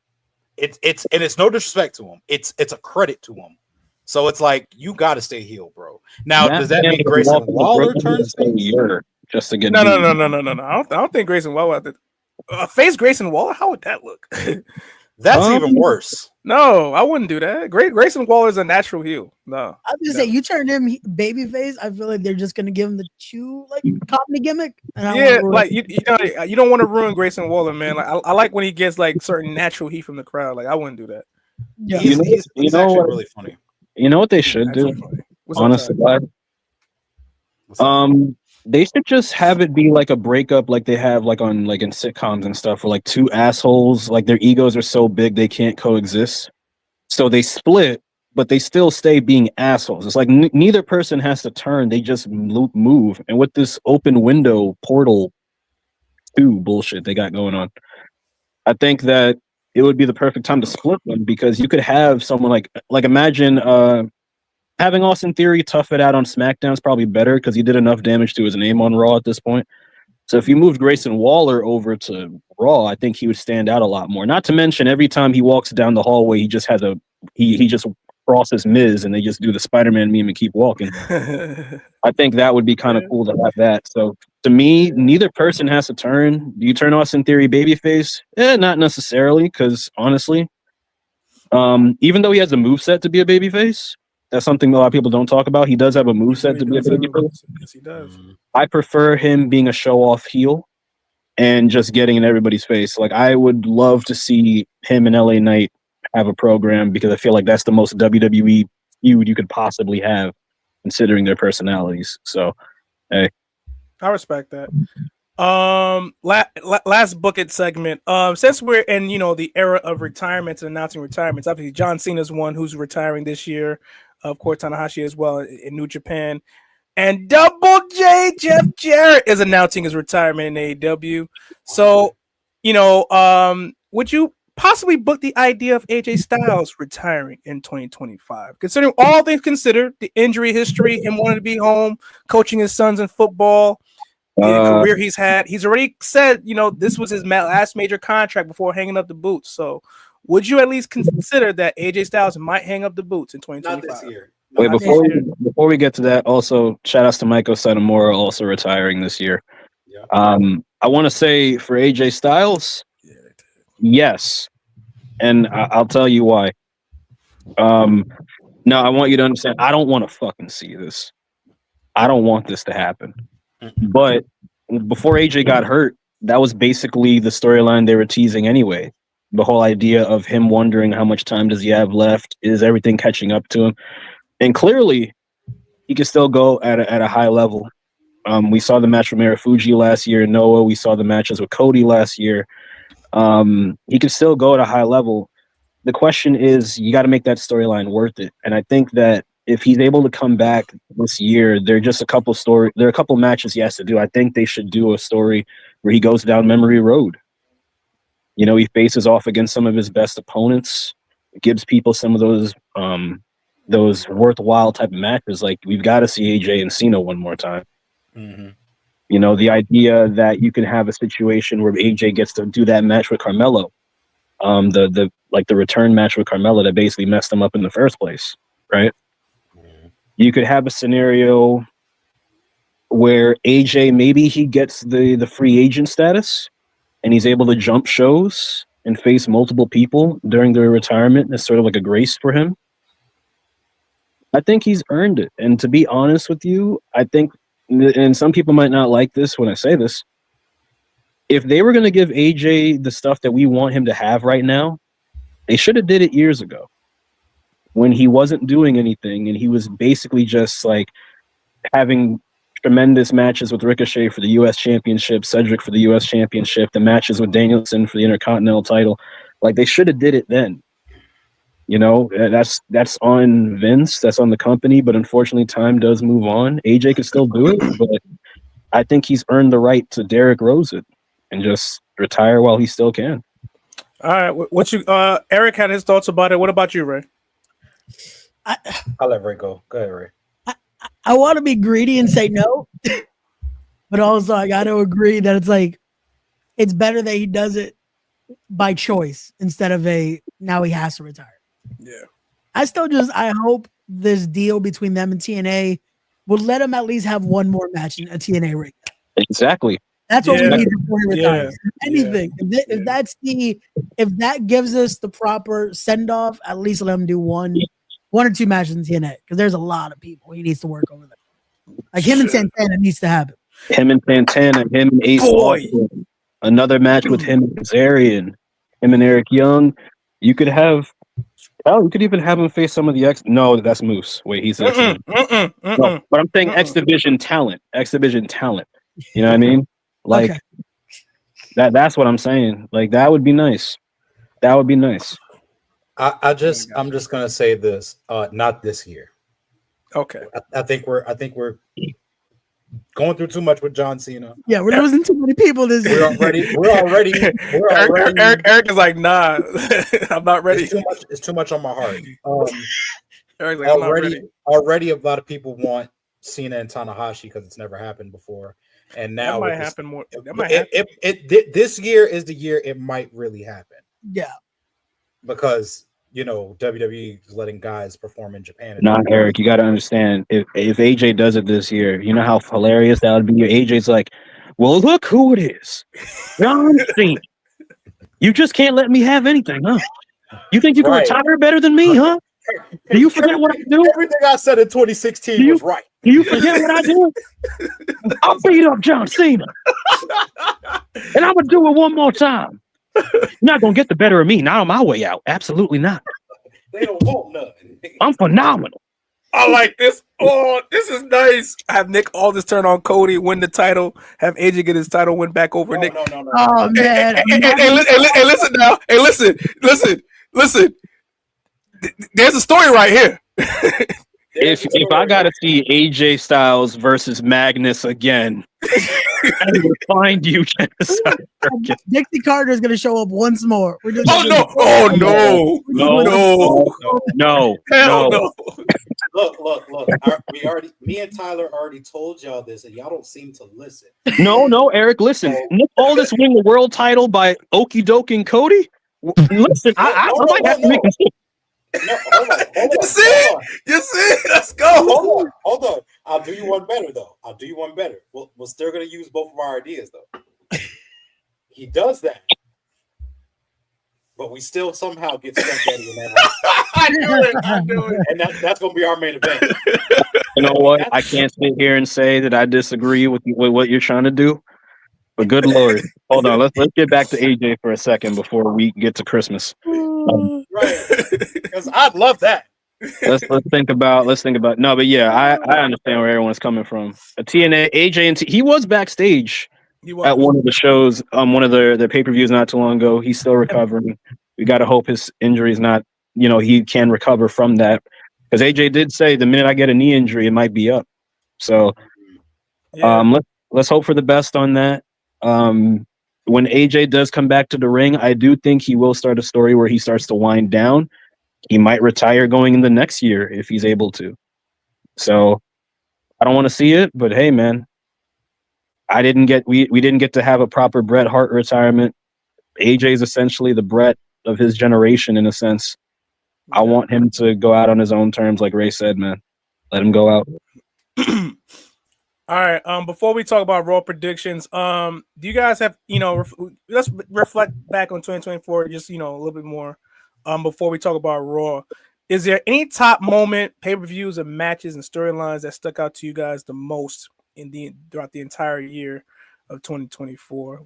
It's no disrespect to him. It's a credit to him. So it's like you got to stay heel, bro. Now does that mean Grayson Waller turns just to get? No. I don't think Grayson Waller. Face Grayson Waller. How would that look? That's even worse. No, I wouldn't do that. Grayson Waller is a natural heel. No, I was gonna say you turned him babyface. I feel like they're just gonna give him the chew like comedy gimmick. And you don't want to ruin Grayson Waller, man. Like I like when he gets like certain natural heat from the crowd. Like I wouldn't do that. Yeah, he's actually really funny. You know what they should do? Honestly, they should just have it be like a breakup, like they have like in sitcoms and stuff, where like two assholes, like their egos are so big they can't coexist, so they split, but they still stay being assholes. It's like neither person has to turn; they just move. And with this open window portal 2 bullshit they got going on, I think that it would be the perfect time to split them, because you could have someone like imagine having Austin Theory tough it out on SmackDown is probably better because he did enough damage to his name on Raw at this point. So if you moved Grayson Waller over to Raw, I think he would stand out a lot more. Not to mention every time he walks down the hallway, he just has he just crosses Miz and they just do the Spider-Man meme and keep walking. I think that would be kind of cool to have that. So to me, neither person has to turn. Do you turn Austin Theory babyface? Not necessarily, because honestly, even though he has a moveset to be a babyface, that's something a lot of people don't talk about. He does have a moveset to be a babyface. Yes, he does. I prefer him being a show-off heel and just getting in everybody's face. Like, I would love to see him and LA Knight have a program, because I feel like that's the most WWE feud you could possibly have, considering their personalities. So, hey. I respect that. Last bucket segment. Since we're in, the era of retirements and announcing retirements, obviously John Cena's one who's retiring this year. Of course, Tanahashi as well in New Japan. And Double J, Jeff Jarrett, is announcing his retirement in AEW. So, would you possibly book the idea of AJ Styles retiring in 2025? Considering all things considered, the injury history, him wanting to be home, coaching his sons in football, the career he's had. He's already said, this was his last major contract before hanging up the boots. So would you at least consider that AJ Styles might hang up the boots in 2025? Not this year. Wait, before we get to that, also shout outs to Maiko Satomura, also retiring this year. Yeah. I want to say for AJ Styles, yes, and I'll tell you why. No, I want you to understand. I don't want to fucking see this. I don't want this to happen. But before AJ got hurt, that was basically the storyline they were teasing anyway. The whole idea of him wondering how much time does he have left? Is everything catching up to him? And clearly, he can still go at a high level. We saw the match with Marufuji last year, Noah. We saw the matches with Cody last year. He can still go at a high level. The question is, you got to make that storyline worth it. And I think that if he's able to come back this year, there are a couple matches he has to do. I think they should do a story where he goes down memory road. He faces off against some of his best opponents, gives people some of those worthwhile type of matches. Like, we've got to see AJ and Cena one more time. Mm-hmm. The idea that you can have a situation where AJ gets to do that match with Carmelo, the return match with Carmelo that basically messed him up in the first place, right? Mm-hmm. You could have a scenario where AJ, maybe he gets the free agent status and he's able to jump shows and face multiple people during their retirement as sort of like a grace for him. I think he's earned it. And to be honest with you, I think, and some people might not like this when I say this, if they were going to give AJ the stuff that we want him to have right now, they should have did it years ago when he wasn't doing anything and he was basically just like having tremendous matches with Ricochet for the U.S. Championship, Cedric for the U.S. Championship, the matches with Danielson for the Intercontinental title. Like, they should have did it then. That's on Vince, that's on the company, but unfortunately time does move on. AJ could still do it, but I think he's earned the right to Derrick Rose it and just retire while he still can. All right, Eric had his thoughts about it. What about you, Ray? I'll let Ray go. Go ahead, Ray. I want to be greedy and say no, but also I got to agree that it's better that he does it by choice instead of now he has to retire. Yeah. I hope this deal between them and TNA will let him at least have one more match in a TNA ring. Exactly. That's what we need before he retires. Anything. If if that gives us the proper send off, at least let him do one or two matches in TNA because there's a lot of people he needs to work over there. Like him and Santana needs to happen. Him and Santana, him and Ace Austin. Another match with him and Kazarian, him and Eric Young. You could have. Oh, you could even have him face some of the X. No, that's Moose. Wait, he's X. No, but I'm saying X Division talent. X Division talent. You know what I mean? Like that's what I'm saying. Like that would be nice. That would be nice. I'm just gonna say this. Not this year. Okay. I think we're going through too much with John Cena. Yeah, we're losing too many people this year. We're already. Eric is like, nah, I'm not ready. It's too much on my heart. Eric's like, I'm not ready. Already, a lot of people want Cena and Tanahashi because it's never happened before, and now that might happen more. This year is the year it might really happen. Yeah, because WWE is letting guys perform in Japan. Not Eric. You got to understand if AJ does it this year, you know how hilarious that would be. AJ's like, well, look who it is, John Cena. You just can't let me have anything, huh? You think you can retire better than me, huh? Do you forget what I do? Everything I said in 2016 was right. Do you forget what I do? I'll beat up John Cena, and I'm gonna do it one more time. You're not gonna get the better of me. Not on my way out. Absolutely not. They don't want nothing. I'm phenomenal. I like this. Oh, this is nice. Have Nick Aldis turn on Cody, win the title. Have AJ get his title win back over Nick. No. Oh man. Hey, listen now. Hey, listen. There's a story right here. If I gotta see AJ Styles versus Magnus again, I will find you. Dixie Carter is gonna show up once more. No. Hell no. Look. Me and Tyler already told y'all this, and y'all don't seem to listen. No, Eric, listen. Nick Aldis winning the world title by Okie Doke and Cody. Listen, I might have to make a No, hold on. You see? Let's go. Hold on. I'll do you one better, though. We're still going to use both of our ideas, though. He does that. But we still somehow get stuck at it in that. I knew it. And that's going to be our main event. You know what? I can't sit here and say that I disagree with what you're trying to do. But good Lord. Hold on. Let's get back to AJ for a second before we get to Christmas. Right. Because I'd love that. Let's think about no, but yeah, I understand where everyone's coming from. A TNA, AJ and he was backstage at one of the shows, one of the pay-per-views not too long ago. He's still recovering. We gotta hope his injury is not, he can recover from that. Because AJ did say the minute I get a knee injury, it might be up. So let's hope for the best on that. When AJ does come back to the ring, I do think he will start a story where he starts to wind down. He might retire going in the next year if he's able to. So I don't want to see it, but hey, man, we didn't get to have a proper Bret Hart retirement. AJ is essentially the Bret of his generation in a sense. I want him to go out on his own terms, like Ray said, man. Let him go out. All right. Before we talk about Raw predictions, do you guys have let's reflect back on 2024 just a little bit more. Before we talk about Raw, is there any top moment, pay-per-views, and matches and storylines that stuck out to you guys the most throughout the entire year of 2024?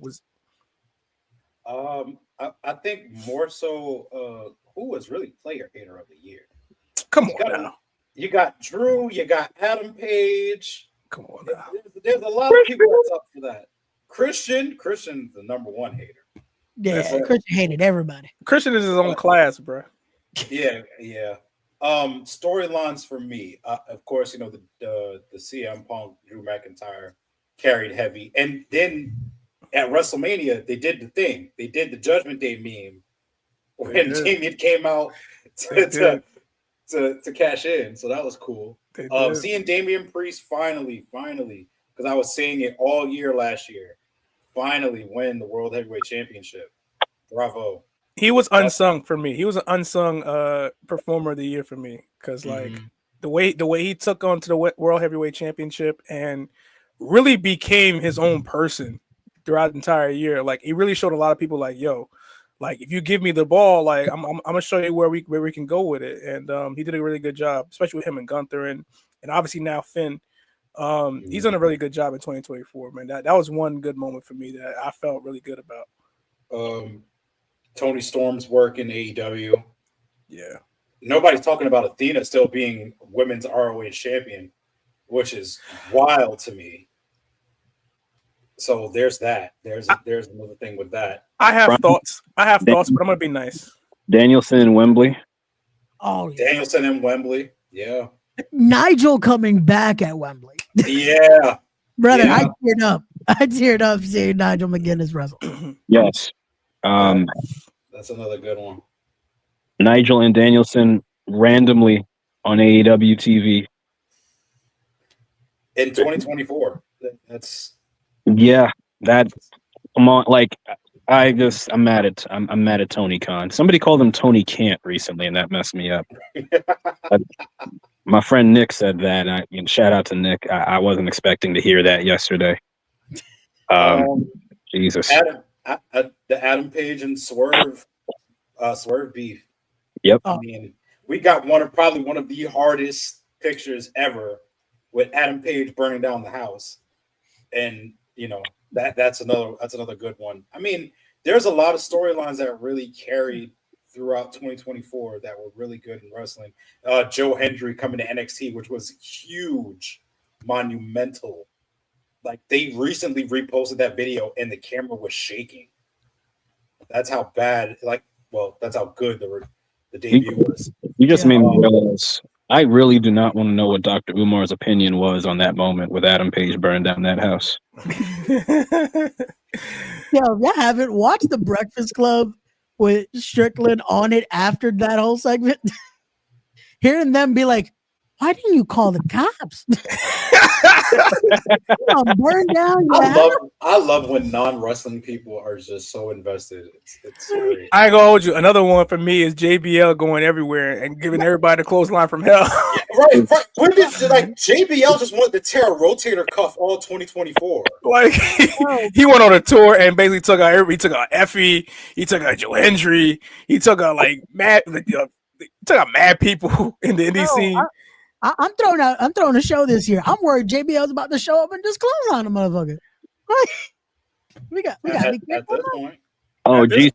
I think more so who was really player hater of the year? Come on now. You got Drew, you got Adam Page. Come on now. There's a lot of people that's up for that. Christian's the number one hater. Yeah, Christian hated everybody. Christian is his own class, bro. Yeah. Storylines for me, of course, the CM Punk, Drew McIntyre carried heavy, and then at WrestleMania they did the thing. They did the Judgment Day meme when Damien came out to cash in, so that was cool. Seeing Damian Priest finally, because I was saying it all year last year, finally win the World Heavyweight Championship. Bravo. He was unsung for me. He was an unsung performer of the year for me because the way he took on to the World Heavyweight Championship and really became his own person throughout the entire year. Like, he really showed a lot of people like, yo, like if you give me the ball, like I'm gonna show you where we can go with it. And he did a really good job, especially with him and Gunther and obviously now Finn. He's done a really good job in 2024, man. That was one good moment for me that I felt really good about. Tony Storm's work in AEW. Yeah. Nobody's talking about Athena still being women's ROH champion, which is wild to me. So there's that. There's another thing with that. I have thoughts, but I'm gonna be nice. Danielson and Wembley. Oh, yeah. Danielson and Wembley. Yeah. Nigel coming back at Wembley. Yeah. Brother, yeah. I teared up seeing Nigel McGuinness wrestle. Yes. That's another good one. Nigel and Danielson randomly on AEW TV. In 2024. That's come on, like I'm mad at Tony Khan. Somebody called him Tony Can't recently, and that messed me up. My friend Nick said that, and shout out to Nick. I wasn't expecting to hear that yesterday. Jesus. The Adam Page and Swerve beef. Yep. I mean, we got probably one of the hardest pictures ever with Adam Page burning down the house, and that's another good one. I mean, there's a lot of storylines that really carried throughout 2024 that were really good in wrestling. Joe Hendry coming to NXT, which was huge, monumental. Like, they recently reposted that video and the camera was shaking. That's how bad. That's how good the debut was. You just made me realize I really do not want to know what Dr. Umar's opinion was on that moment with Adam Page burning down that house. Yo, I haven't watched The Breakfast Club with Strickland on it after that whole segment. Hearing them be like, why didn't you call the cops? Burn down. I love when non-wrestling people are just so invested. It's great. I ain't gonna hold you. Another one for me is JBL going everywhere and giving everybody a clothesline from hell. Right. When did JBL just wanted to tear a rotator cuff all 2024? Like he went on a tour and basically took out Effie, he took out Joe Hendry, he took out mad people in the indie scene. I'm throwing a show this year. I'm worried JBL's about to show up and just close on the motherfucker. we got to be careful. At this point. Oh, geez,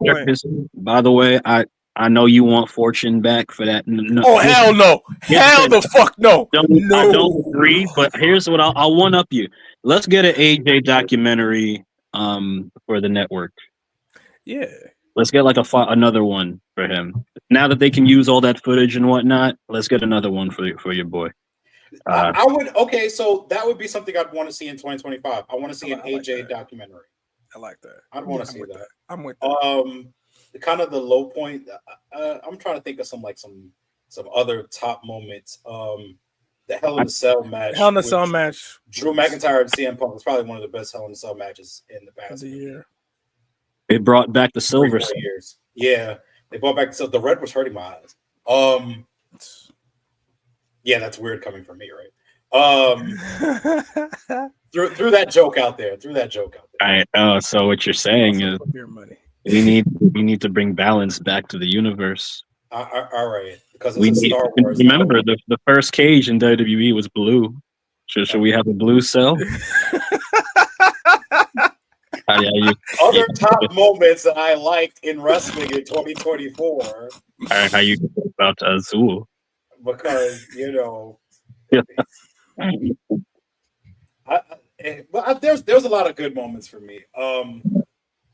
by the way, I know you want Fortune back for that. No, hell no. Hell the fuck no. No. I don't agree, but here's what I'll one up you. Let's get an AJ documentary for the network. Yeah. Let's get another one for him. Now that they can use all that footage and whatnot, let's get another one for your boy. I would. Okay, so that would be something I'd want to see in 2025. I want to see an AJ documentary. I like that. I'd want to see that. I'm with that. The low point. I'm trying to think of some other top moments. The Hell in a Cell match. Hell in a Cell match. Drew McIntyre and CM Punk was probably one of the best Hell in a Cell matches in the past year. It brought back the silver. Years. Yeah, they brought back the red was hurting my eyes. Yeah, that's weird coming from me, right? Threw that joke out there. All right. So what you're saying is we need to bring balance back to the universe. All right, because it's Star Wars. Remember, the first cage in WWE was blue. Should we have a blue cell? Other top moments that I liked in wrestling in 2024. How you about Azul? Because there's a lot of good moments for me.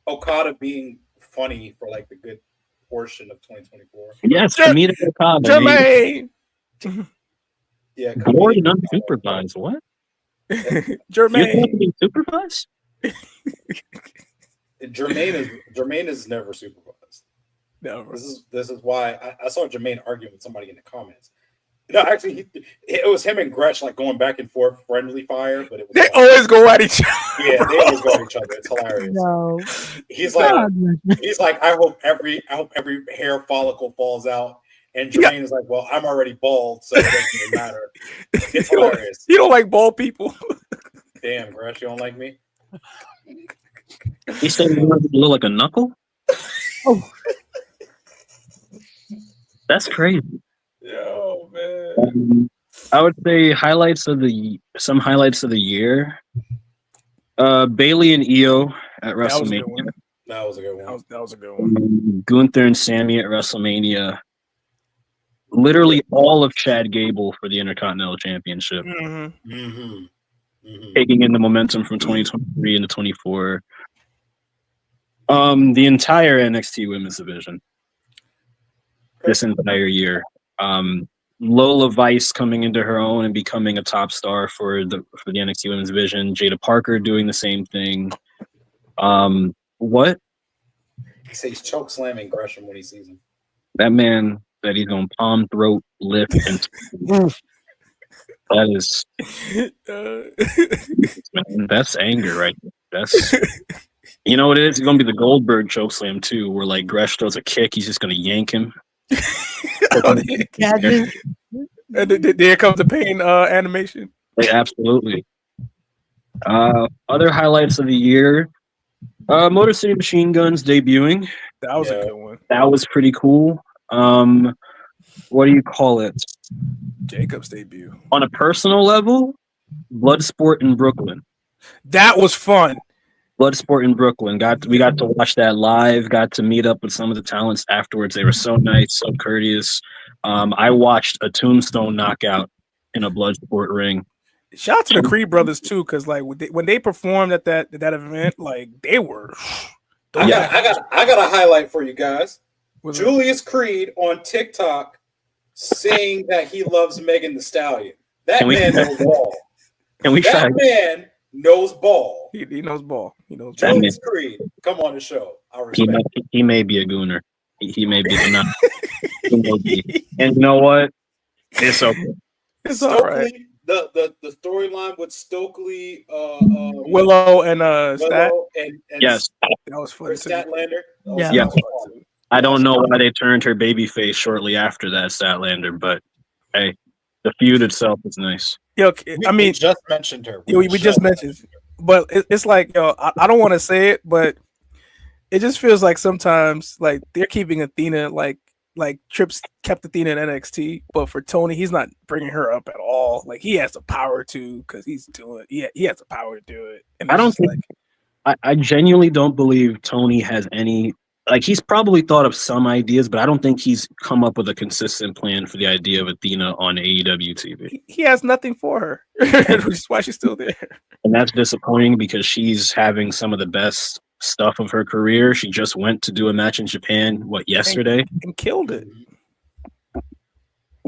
Okada being funny for the good portion of 2024. Yes, Kamita Okada. Jermaine. Yeah, bored and unsupervised. What? Jermaine. Supervised? Jermaine is never supervised. Never. This is why I saw Jermaine arguing with somebody in the comments. No, actually, it was him and Gretsch going back and forth, friendly fire. But it was they always go at each other. Yeah, they always go at each other. It's hilarious. No. He's like, I hope every hair follicle falls out. And Jermaine is like, well, I'm already bald, so it doesn't even matter. It's hilarious. You don't like bald people. Damn, Gretsch, you don't like me? He said he wanted to look like a knuckle? Oh, That's crazy. Yo, man. I would say some highlights of the year. Bailey and Io at That was a WrestleMania. good one. That was a good one. That was a good one. Gunther and Sammy at WrestleMania. Literally all of Chad Gable for the Intercontinental Championship. Mm-hmm. Mm-hmm. Mm-hmm. Taking in the momentum from 2023 into 24. The entire NXT Women's Division this entire year. Lola Vice coming into her own and becoming a top star for the NXT Women's Division. Jada Parker doing the same thing. What? He says choke slamming Gresham when he sees him. That man that he's on palm, throat, lip, and that is man, that's anger, right? That's you know what it is. It's gonna be the Goldberg chokeslam too, where like Gresh throws a kick, he's just gonna yank him. Gadget. There comes the pain animation. Like, absolutely. Other highlights of the year: Motor City Machine Guns debuting. That was a good one. That was pretty cool. What do you call it? Jacob's debut. On a personal level, Bloodsport in Brooklyn. That was fun. Bloodsport in Brooklyn. We got to watch that live. Got to meet up with some of the talents afterwards. They were so nice, so courteous. I watched a Tombstone knockout in a Bloodsport ring. Shout out to the Creed brothers too, because like when they performed at that event, like they were. I got a highlight for you guys. Was Julius Creed on TikTok saying that he loves Megan Thee Stallion. That man knows ball. That man knows ball. He knows ball. He knows ball. Julius Creed, come on the show. I respect he may be a gooner. He may be not. And you know what? It's okay. It's all right. The storyline with Stokely, Willow and Stat. And yes, that was fun. Statlander. Yeah. I don't know why they turned her babyface shortly after that, Statlander, but hey, the feud itself is nice. Yo, we just mentioned her. We just mentioned, but it's like, yo, I don't want to say it, but it just feels like sometimes like they're keeping Athena like Trips kept Athena in NXT, but for Tony, he's not bringing her up at all. Like he has the power to, because he's doing, he has the power to do it. And I don't think, I genuinely don't believe Tony has any. Like he's probably thought of some ideas, but I don't think he's come up with a consistent plan for the idea of Athena on AEW TV. He has nothing for her, which is why she's still there. And that's disappointing because she's having some of the best stuff of her career. She just went to do a match in Japan, yesterday? And killed it.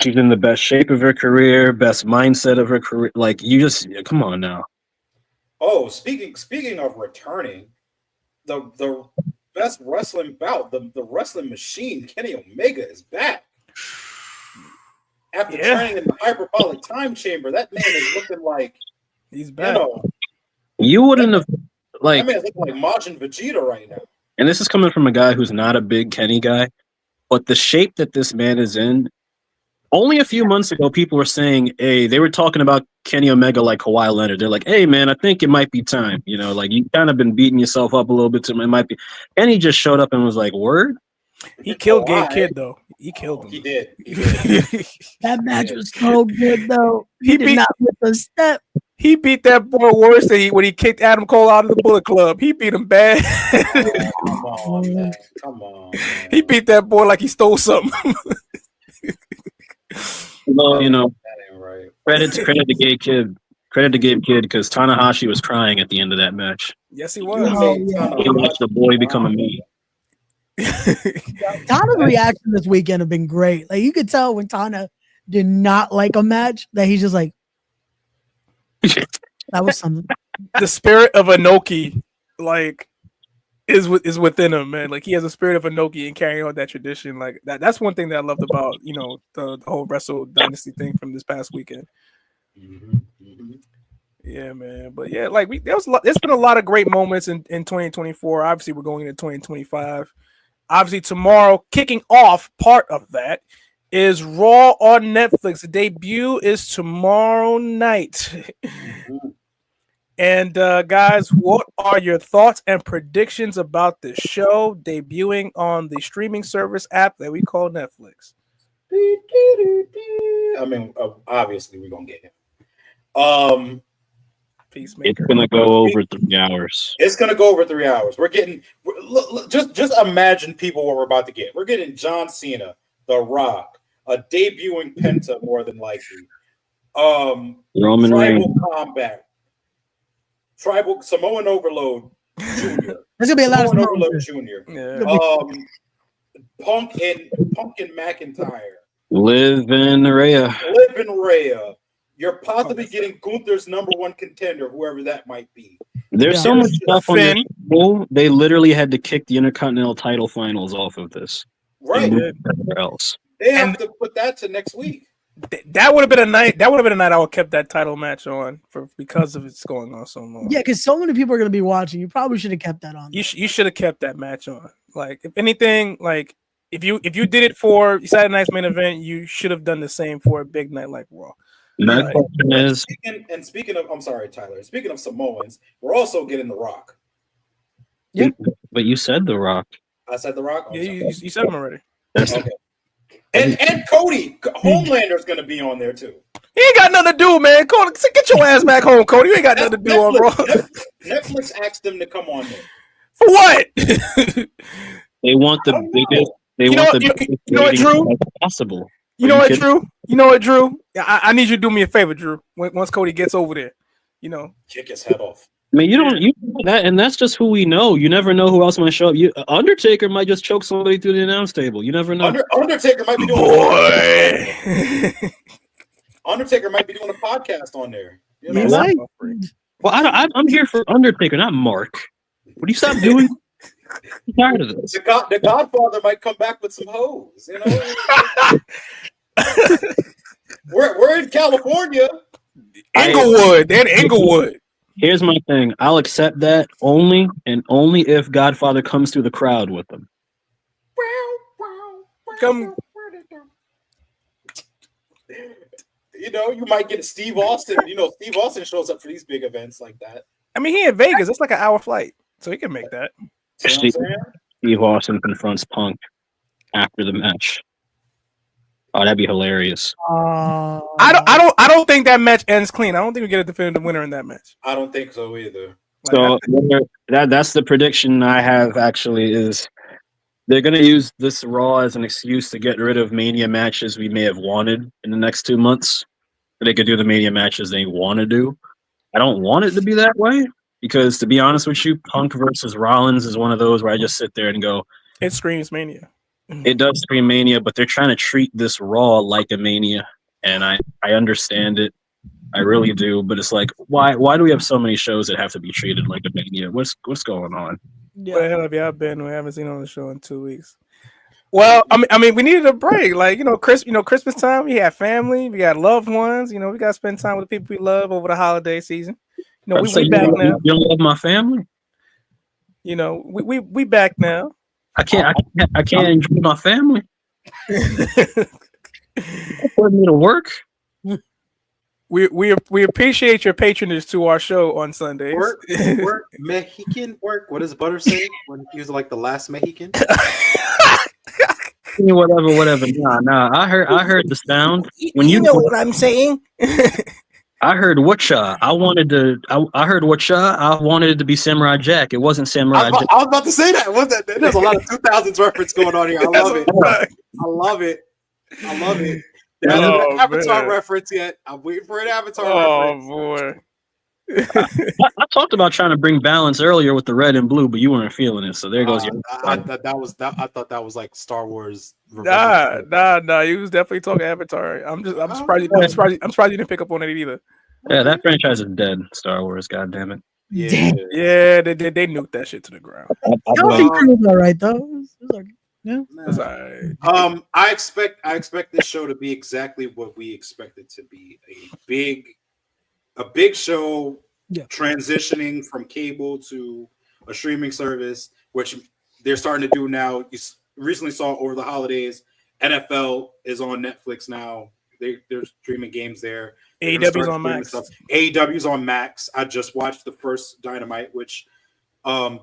She's in the best shape of her career, best mindset of her career. Like, you just, come on now. Oh, speaking of returning, the best wrestling bout, the wrestling machine, Kenny Omega is back. After training in the hyperbolic time chamber, that man is looking like he's back. You wouldn't have like that man's looking like Majin Vegeta right now. And this is coming from a guy who's not a big Kenny guy, but the shape that this man is in. Only a few months ago, people were saying, hey, they were talking about Kenny Omega like Kawhi Leonard. They're like, hey, man, I think it might be time. You know, like you kind of been beating yourself up a little bit. It might be. And he just showed up and was like, word? He killed Gay Kid, though. He killed him. He did. That match was so good, though. He did not miss a step. He beat that boy worse than when he kicked Adam Cole out of the Bullet Club. He beat him bad. Come on, man. Come on. Man. He beat that boy like he stole something. Well, you know, that ain't right. Credit to Gay Kid. Credit to Gabe Kid because Tanahashi was crying at the end of that match. Yes, he was. He watched the boy become a me. Tana's reaction this weekend have been great. Like you could tell when Tana did not like a match that he's just like, that was something. The spirit of Inoki, like, is within him, man. Like he has a spirit of Inoki and carrying on that tradition. Like that's one thing that I loved about the whole Wrestle Dynasty thing from this past weekend. Yeah, man. But yeah, like there's been a lot of great moments in 2024. Obviously, we're going into 2025. Obviously, tomorrow, kicking off part of that is Raw on Netflix. The debut is tomorrow night. And guys, what are your thoughts and predictions about the show debuting on the streaming service app that we call Netflix? I mean, obviously we're gonna get him. Peacemaker. It's gonna go over 3 hours. It's gonna go over 3 hours. Just imagine people what we're about to get. We're getting John Cena, The Rock, a debuting Penta more than likely. Roman Reigns. Tribal Combat, Tribal Samoan Overload Jr. There's gonna be a lot of Samoan Samoans Overload there. Jr. Punk and McIntyre. Liv and Rhea. You're possibly getting Gunther's #1 contender, whoever that might be. There's so much stuff on this show. They literally had to kick the Intercontinental title finals off of this. Right. Else. They have to put that to next week. That would have been a night. That would have been a night I would have kept that title match on because of it's going on so long. Yeah, because so many people are going to be watching. You probably should have kept that on. You should have kept that match on. Like, if anything, like if you did it for Saturday night's main event, you should have done the same for a big night like Raw. My question is, speaking of, I'm sorry, Tyler. Speaking of Samoans, we're also getting The Rock. Yeah, but you said The Rock. I said The Rock. Yeah, you said him already. Okay. And Cody Homelander's gonna be on there too. He ain't got nothing to do, man. Cody, get your ass back home, Cody. You ain't got nothing to do on Raw. Netflix asked them to come on there. For what? They want the biggest. They want the biggest Drew? possible. You know what, Drew? I need you to do me a favor, Drew. Once Cody gets over there, kick his head off. I mean, you know that, and that's just who we know. You never know who else might show up. Undertaker might just choke somebody through the announce table. You never know. Undertaker might be doing. Undertaker might be doing a podcast on there. You know? right. Well, I'm here for Undertaker, not Mark. Would you stop doing? I'm tired of this. The Godfather might come back with some hoes. You know, we're in California. Inglewood. They're in Inglewood. Here's my thing. I'll accept that only if Godfather comes through the crowd with them. Come. You know, you might get Steve Austin. You know, Steve Austin shows up for these big events like that. I mean, he in Vegas. It's like an hour flight, so he can make that. Steve Austin confronts Punk after the match. Oh, that'd be hilarious. I don't think that match ends clean. I don't think we get a definitive winner in that match. I don't think so either. So that's the prediction I have. Actually, is they're going to use this Raw as an excuse to get rid of Mania matches we may have wanted in the next 2 months. They could do the Mania matches they want to do. I don't want it to be that way because, to be honest with you, Punk versus Rollins is one of those where I just sit there and go, it screams Mania. It does scream Mania, but they're trying to treat this Raw like a Mania, and I understand it. I really do, but it's like, why do we have so many shows that have to be treated like a Mania? What's going on? Where the hell have y'all been? We haven't seen on the show in 2 weeks. Well, I mean, we needed a break. Like, Christmas time, we had family, we got loved ones. We got to spend time with the people we love over the holiday season. We back now. You don't love my family? We back now. I can't enjoy my family. For me to work. We appreciate your patronage to our show on Sundays. Work, Mexican work. What does Butter say when he was like the last Mexican? Whatever. Nah. I heard the sound. When you know what I'm saying. I heard Whatcha. I heard Whatcha. I wanted it to be Samurai Jack. It wasn't Samurai Jack. I was about to say that. There's a lot of 2000s reference going on here. I love it. There's an Avatar reference yet. I'm waiting for an Avatar reference. Oh, boy. I talked about trying to bring balance earlier with the red and blue, but you weren't feeling it. So there goes your. I thought that was like Star Wars. Nah. You was definitely talking Avatar. I'm surprised. I'm surprised you didn't pick up on it either. Yeah, that franchise is dead. Star Wars, goddamn it. Yeah, they nuked that shit to the ground. I don't think it was all right though. Yeah, it's all right. I expect this show to be exactly what we expect it to be. A big show, transitioning from cable to a streaming service, which they're starting to do now. You recently saw over the holidays, NFL is on Netflix now. They're streaming games there. AEW's on Max. AEW's on Max. I just watched the first Dynamite, which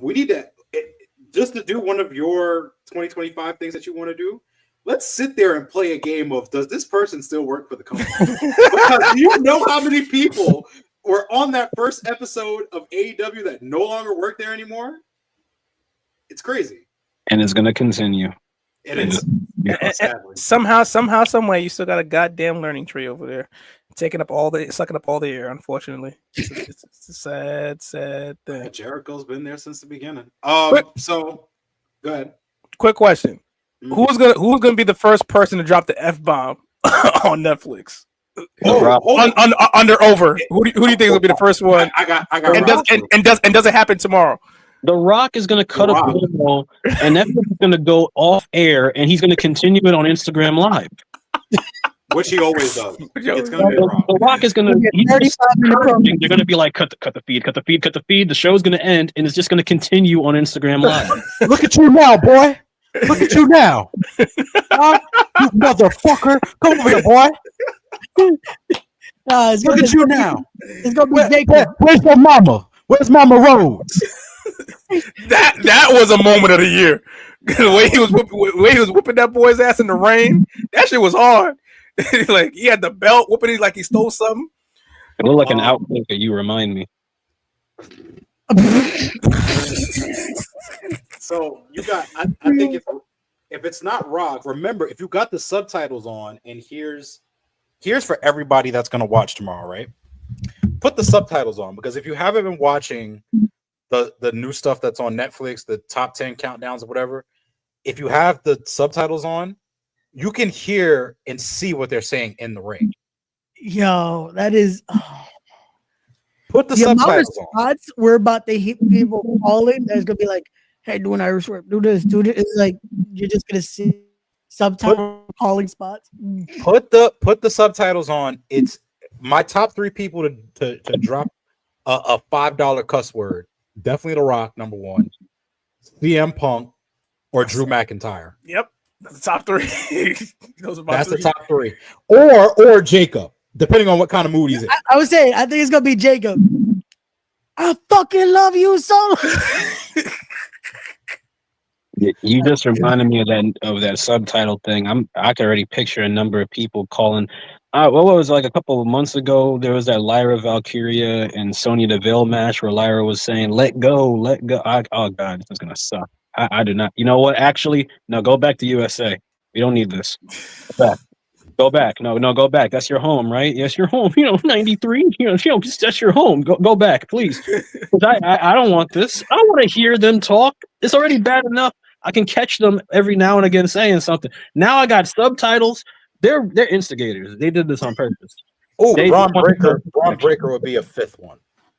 we need to just to do one of your 2025 things that you want to do. Let's sit there and play a game of does this person still work for the company? Because you know how many people were on that first episode of AEW that no longer work there anymore? It's crazy. And it's going to continue. It is. Somehow, some way, you still got a goddamn learning tree over there, sucking up all the air. Unfortunately, it's a sad thing. Jericho's been there since the beginning. So go ahead. Quick question: Who's gonna be the first person to drop the F-bomb on Netflix? Under over. Who do you think is gonna be the first one? I got. And does it happen tomorrow? The Rock is going to cut a promo, and that's going to go off air, and he's going to continue it on Instagram Live. Which he always does. It's going to be The Rock is going to. They're going to be like, cut the feed. The show's going to end, and it's just going to continue on Instagram Live. Look at you now, boy. Look at you now. You motherfucker. Come over here, boy. Look at you now. It's going to be Jacob. Where's your mama? Where's Mama Rhodes? That was a moment of the year. The way he was whipping that boy's ass in the rain, that shit was hard. Like he had the belt whooping it like he stole something. It looked like an outfit that you remind me. So you got. I think if it's not Rock, remember if you got the subtitles on, and here's for everybody that's gonna watch tomorrow, right? Put the subtitles on because if you haven't been watching the new stuff that's on Netflix, the top 10 countdowns or whatever, if you have the subtitles on, you can hear and see what they're saying in the ring. Yo, that is. Put the subtitles on. We're about to hit people calling. There's gonna be like, "Hey, do an Irish whip, do this, do this." It's like you're just gonna see subtitle calling spots. Put the subtitles on. It's my top 3 people to drop a $5 cuss word. Definitely The Rock, number 1. CM Punk or Drew McIntyre. Yep, that's the top 3. That's the top 3. Or Jacob, depending on what kind of mood he's in. I would say I think it's gonna be Jacob. I fucking love you so. You just reminded me of that subtitle thing. I can already picture a number of people calling. What was like a couple of months ago? There was that Lyra Valkyria and Sonya Deville match where Lyra was saying, "Let go, let go." Oh God, this is gonna suck. I do not. You know what? Actually, no. Go back to USA. We don't need this. Go back. No. Go back. That's your home, right? Yes, your home. 93. That's your home. Go back, please. I don't want this. I don't want to hear them talk. It's already bad enough. I can catch them every now and again saying something. Now I got subtitles. They're instigators. They did this on purpose. Oh, Braun Breaker would be a 5th one.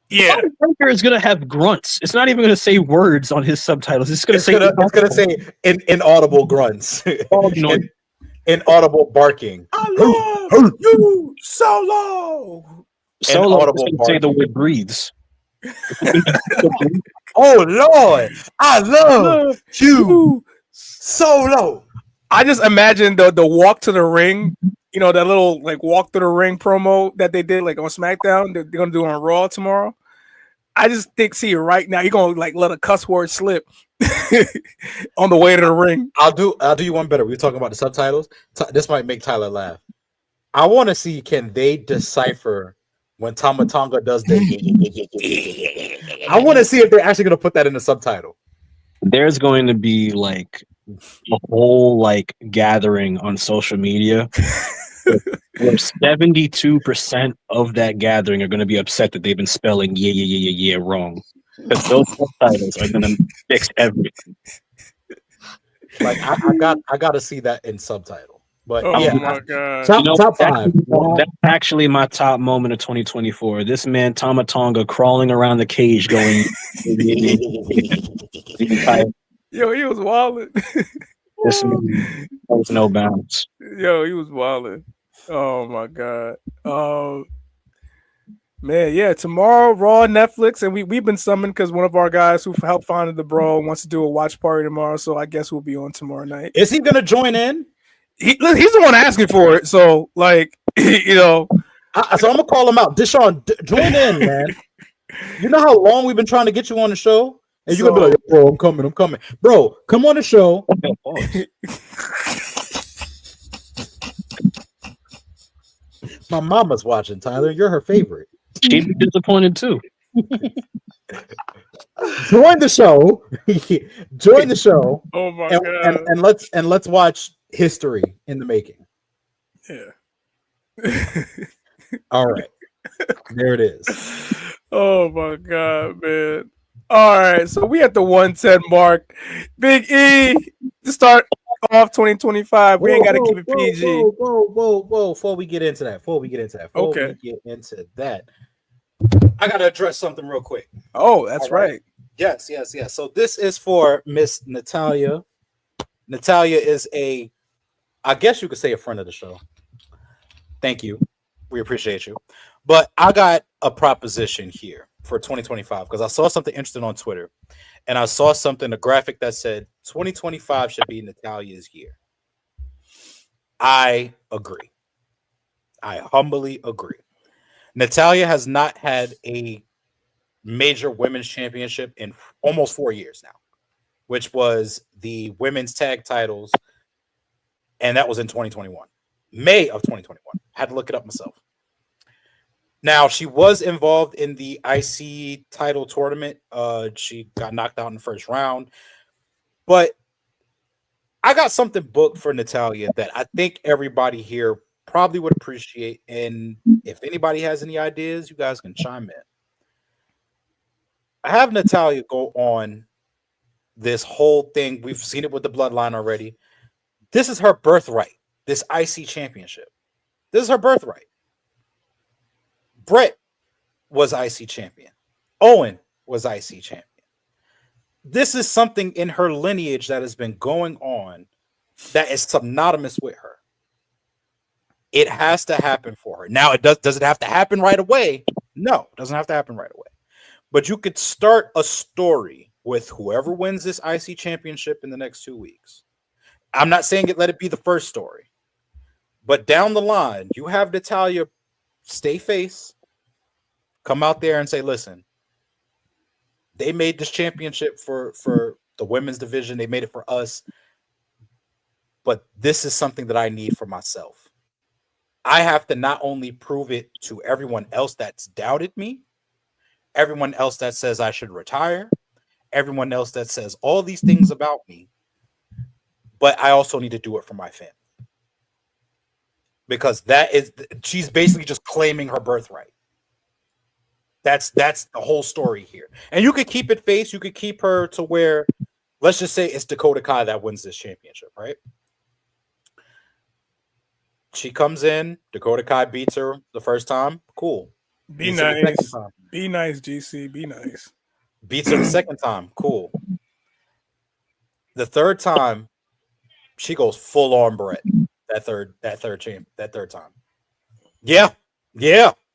Yeah, Braun Breaker is gonna have grunts. It's not even gonna say words on his subtitles. It's gonna say inaudible grunts. Inaudible barking. I love you, Solo. Solo say the word breathes. Oh Lord, I love you, Solo. I just imagine the walk to the ring, that little like walk to the ring promo that they did like on SmackDown. They're gonna do on Raw tomorrow. I just see it right now. You're gonna like let a cuss word slip on the way to the ring. I'll do you one better. We were talking about the subtitles. This might make Tyler laugh. I want to see can they decipher when Tama Tonga does the. I want to see if they're actually gonna put that in the subtitle. There's going to be like a whole like gathering on social media where 72% of that gathering are going to be upset that they've been spelling yeah wrong, because those subtitles are going to fix everything. Like I got to see that in subtitle. But my God. Top 5. That's actually my top moment of 2024. This man Tama Tonga crawling around the cage going. Yo, he was wilding. This man was no bounds. Yo, he was wilding. Oh my God. Man, yeah. Tomorrow, Raw, Netflix, and we've been summoned because one of our guys who helped founded the Brawl wants to do a watch party tomorrow. So I guess we'll be on tomorrow night. Is he gonna join in? He's the one asking for it. So like, I So I'm gonna call him out. Deshaun, join in, man. You know how long we've been trying to get you on the show, and you're gonna be like, "Bro, I'm coming, bro. Come on the show." My mama's watching, Tyler. You're her favorite. She'd be disappointed too. Join the show. Join the show. Oh my god! And let's watch history in the making. Yeah. All right. There it is. Oh my god, man. All right, so we at the 110 mark. Big E to start off 2025. We ain't got to keep it PG. Whoa. Before we get into that, I got to address something real quick. Oh, that's right. Yes. So this is for Miss Natalia. Natalia is I guess you could say a friend of the show. Thank you. We appreciate you. But I got a proposition here for 2025 because I saw something interesting on Twitter, and I saw a graphic that said 2025 should be Natalia's year. I agree. I humbly agree. Natalia has not had a major women's championship in almost 4 years now, which was the women's tag titles, and that was in 2021, May of 2021. I had to look it up myself. Now, she was involved in the IC title tournament. She got knocked out in the first round. But I got something booked for Natalia that I think everybody here probably would appreciate. And if anybody has any ideas, you guys can chime in. I have Natalia go on this whole thing. We've seen it with the bloodline already. This is her birthright, this IC championship. This is her birthright. Brett was IC champion. Owen was IC champion. This is something in her lineage that has been going on that is synonymous with her. It has to happen for her. Now, does it have to happen right away? No, it doesn't have to happen right away. But you could start a story with whoever wins this IC championship in the next 2 weeks. I'm not saying let it be the first story. But down the line, you have Natalia stay face, come out there and say, listen, they made this championship for the women's division. They made it for us. But this is something that I need for myself. I have to not only prove it to everyone else that's doubted me, everyone else that says I should retire, everyone else that says all these things about me, but I also need to do it for my family. Because she's basically just claiming her birthright. That's the whole story here. And you could keep it face. You could keep her to where, let's just say it's Dakota Kai that wins this championship, right? She comes in, Dakota Kai beats her the first time. Cool. Be nice. Be nice, GC. Be nice. Beats her the second time. Cool. The third time, she goes full on Brett. That third time. Yeah.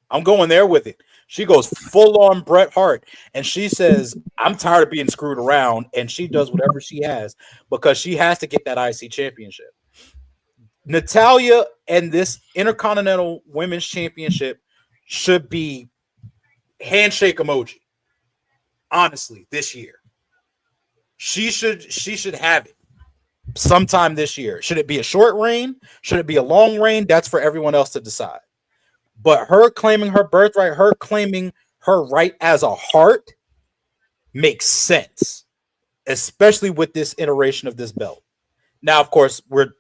I'm going there with it. She goes full on Bret Hart, and she says, I'm tired of being screwed around, and she does whatever she has because she has to get that IC championship. Natalia and this Intercontinental Women's Championship should be handshake emoji. Honestly, this year. She should have it sometime this year. Should it be a short reign? Should it be a long reign? That's for everyone else to decide. But her claiming her birthright, her claiming her right as a heart makes sense, especially with this iteration of this belt. Now, of course, we're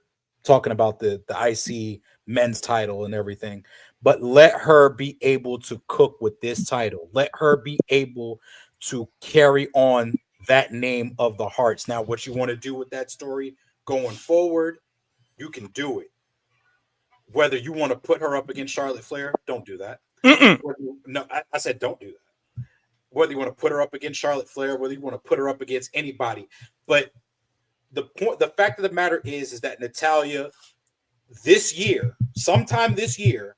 talking about the IC men's title and everything, but let her be able to cook with this title. Let her be able to carry on that name of the Hearts. Now, what you want to do with that story going forward, you can do it. Whether you want to put her up against Charlotte Flair, don't do that. No, I said don't do that. Whether you want to put her up against Charlotte Flair, whether you want to put her up against anybody, but the fact of the matter is that Natalia this year, sometime this year,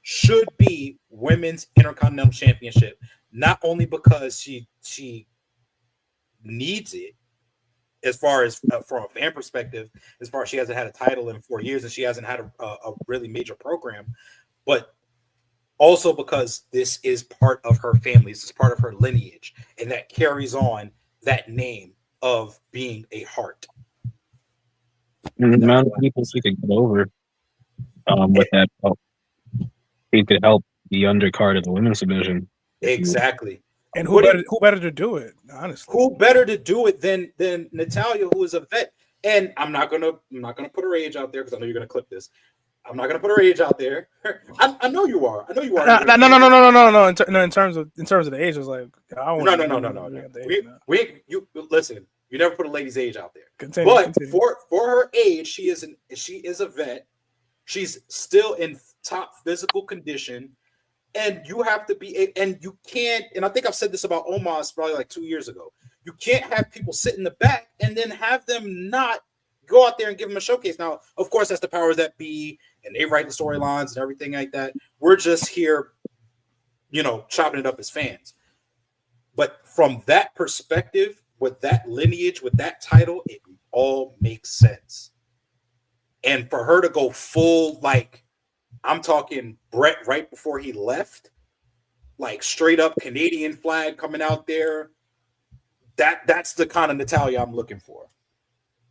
should be Women's Intercontinental Championship. Not only because she needs it, as far as from a fan perspective, as far as she hasn't had a title in 4 years and she hasn't had a really major program, but Also because this is part of her family, this is part of her lineage, and that carries on that name of being a heart. And the amount of people she could get over with that help. He could help the undercard of the women's division. Exactly. And who better to do it, honestly? Who better to do it than Natalya, who is a vet? And I'm not gonna put her age out there because I know you're gonna clip this. I'm not gonna put her age out there. I know you are. I know you are. No. In terms of the age, it's like no. You listen. You never put a lady's age out there. Continue. For her age, she is a vet. She's still in top physical condition, and you have to be. And you can't. And I think I've said this about Omos probably like 2 years ago. You can't have people sit in the back and then have them not go out there and give them a showcase. Now, of course, that's the powers that be, and they write the storylines and everything like that. We're just here, chopping it up as fans. But from that perspective, with that lineage, with that title, it all makes sense. And for her to go full, like, I'm talking Brett right before he left, like straight up Canadian flag coming out there, that's the kind of Natalya I'm looking for.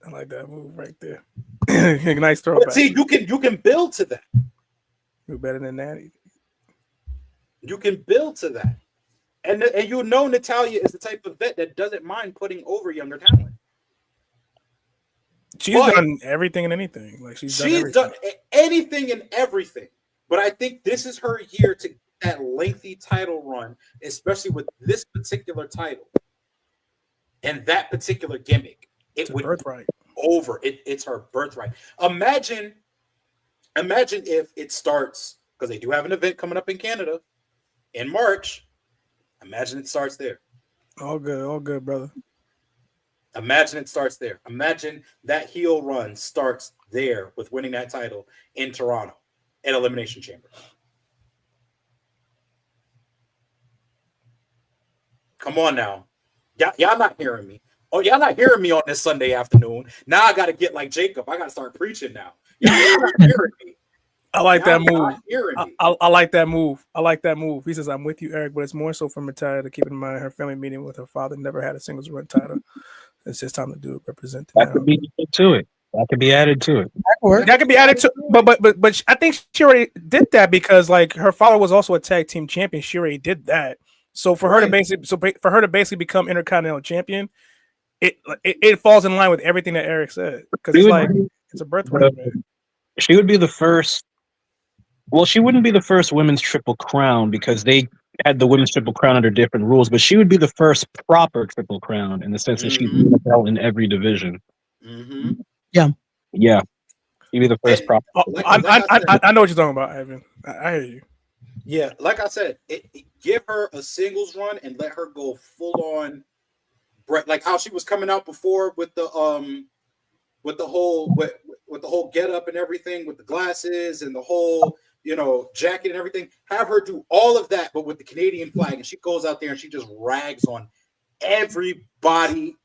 I like that move right there. Nice throwback. But see, you can build to that. You're better than that. You can build to that. And Natalya is the type of vet that doesn't mind putting over younger talent. She's done everything and anything. Like she's done anything and everything. But I think this is her year to get that lengthy title run, especially with this particular title and that particular gimmick. It's would birthright. It's her birthright. Imagine if it starts, because they do have an event coming up in Canada in March. Imagine it starts there. All good, brother. Imagine it starts there. Imagine that heel run starts there with winning that title in Toronto at Elimination Chamber. Come on now. Y'all not hearing me. Oh, y'all not hearing me on this Sunday afternoon. Now I got to get like Jacob. I got to start preaching now. Y'all not hearing me. I like that move. I like that move. I like that move. He says, I'm with you, Eric, but it's more so for Natalya to keep in mind her family meeting with her father never had a singles run title. It's just time to do it. Represent the that could be to it. That could be added to it. That could be added to, but I think she already did that because like her father was also a tag team champion. She already did that. So for her to basically become Intercontinental Champion, it falls in line with everything that Eric said because it's a birthright. She would be the first. Well, she wouldn't be the first women's triple crown because they had the women's triple crown under different rules, but she would be the first proper triple crown in the sense that she's been held in every division. Mm-hmm. Yeah. She'd be the first proper. I know what you're talking about, Ivan. I hear you. Yeah, like I said, give her a singles run and let her go full on, like how she was coming out before with the whole get up and everything, with the glasses and the whole jacket and everything. Have her do all of that, but with the Canadian flag, and she goes out there and she just rags on everybody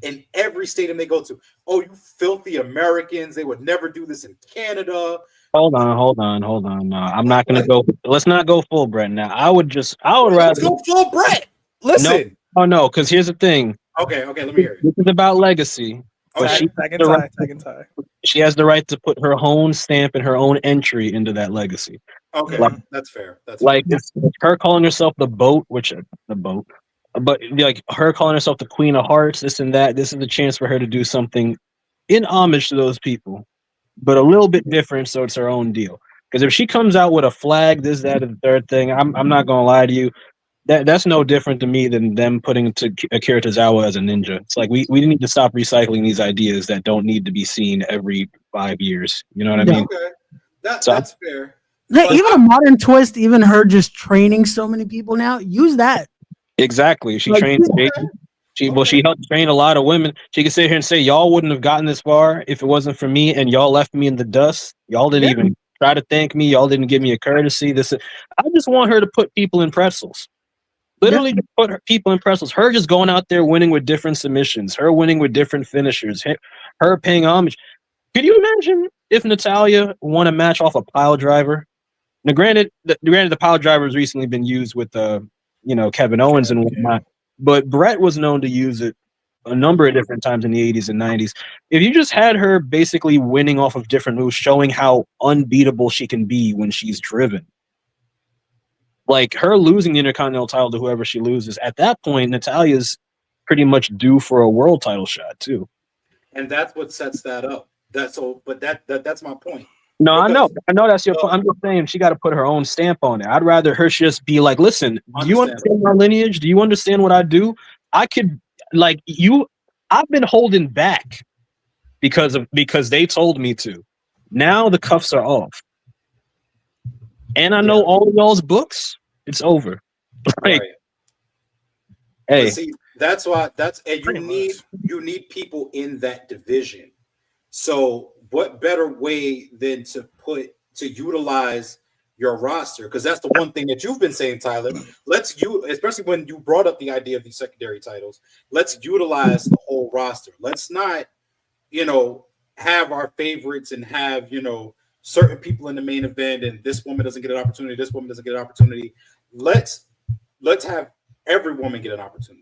in every stadium they go to. Oh, you filthy Americans! They would never do this in Canada. Hold on. No, I'm not gonna go. Let's not go full Brett now. I would rather let's go full Brett. Listen. No, because here's the thing. Okay, let me hear it. This is about legacy. Okay. She has the right to put her own stamp and her own entry into that legacy. Okay, that's fair. That's like fair. It's her calling herself the boat, but like her calling herself the Queen of Hearts, this and that. This is a chance for her to do something in homage to those people, but a little bit different, so it's her own deal. Because if she comes out with a flag, this, that, and the third thing, I'm not gonna lie to you. That's no different to me than them putting Akira Tozawa as a ninja. It's like we need to stop recycling these ideas that don't need to be seen every 5 years. You know what I mean? Okay, that's fair. Yeah, even a modern twist, even her just training so many people now. Use that. Exactly. She trains. She helped train a lot of women. She can sit here and say, y'all wouldn't have gotten this far if it wasn't for me, and y'all left me in the dust. Y'all didn't even try to thank me. Y'all didn't give me a courtesy. I just want her to put people in pretzels. Literally put people in pretzels. Her just going out there winning with different submissions. Her winning with different finishers. Her paying homage. Could you imagine if Natalya won a match off a pile driver? Now, granted, the power driver has recently been used with Kevin Owens and whatnot, but Brett was known to use it a number of different times in the 80s and 90s. If you just had her basically winning off of different moves, showing how unbeatable she can be when she's driven, like her losing the Intercontinental title to whoever she loses, at that point, Natalia's pretty much due for a world title shot too. And that's what sets that up. That's my point. No, I know that's your point. I'm just saying she got to put her own stamp on it. I'd rather her just be like, listen, do you understand my lineage? Do you understand what I do? I could I've been holding back because they told me to. Now the cuffs are off. And I know all of y'all's books, it's over. Like, right. Hey, see, that's why you need people in that division. So what better way than to utilize your roster? Because that's the one thing that you've been saying, Tyler. Especially when you brought up the idea of these secondary titles, let's utilize the whole roster. Let's not, have our favorites and have, certain people in the main event, and this woman doesn't get an opportunity, this woman doesn't get an opportunity. Let's have every woman get an opportunity.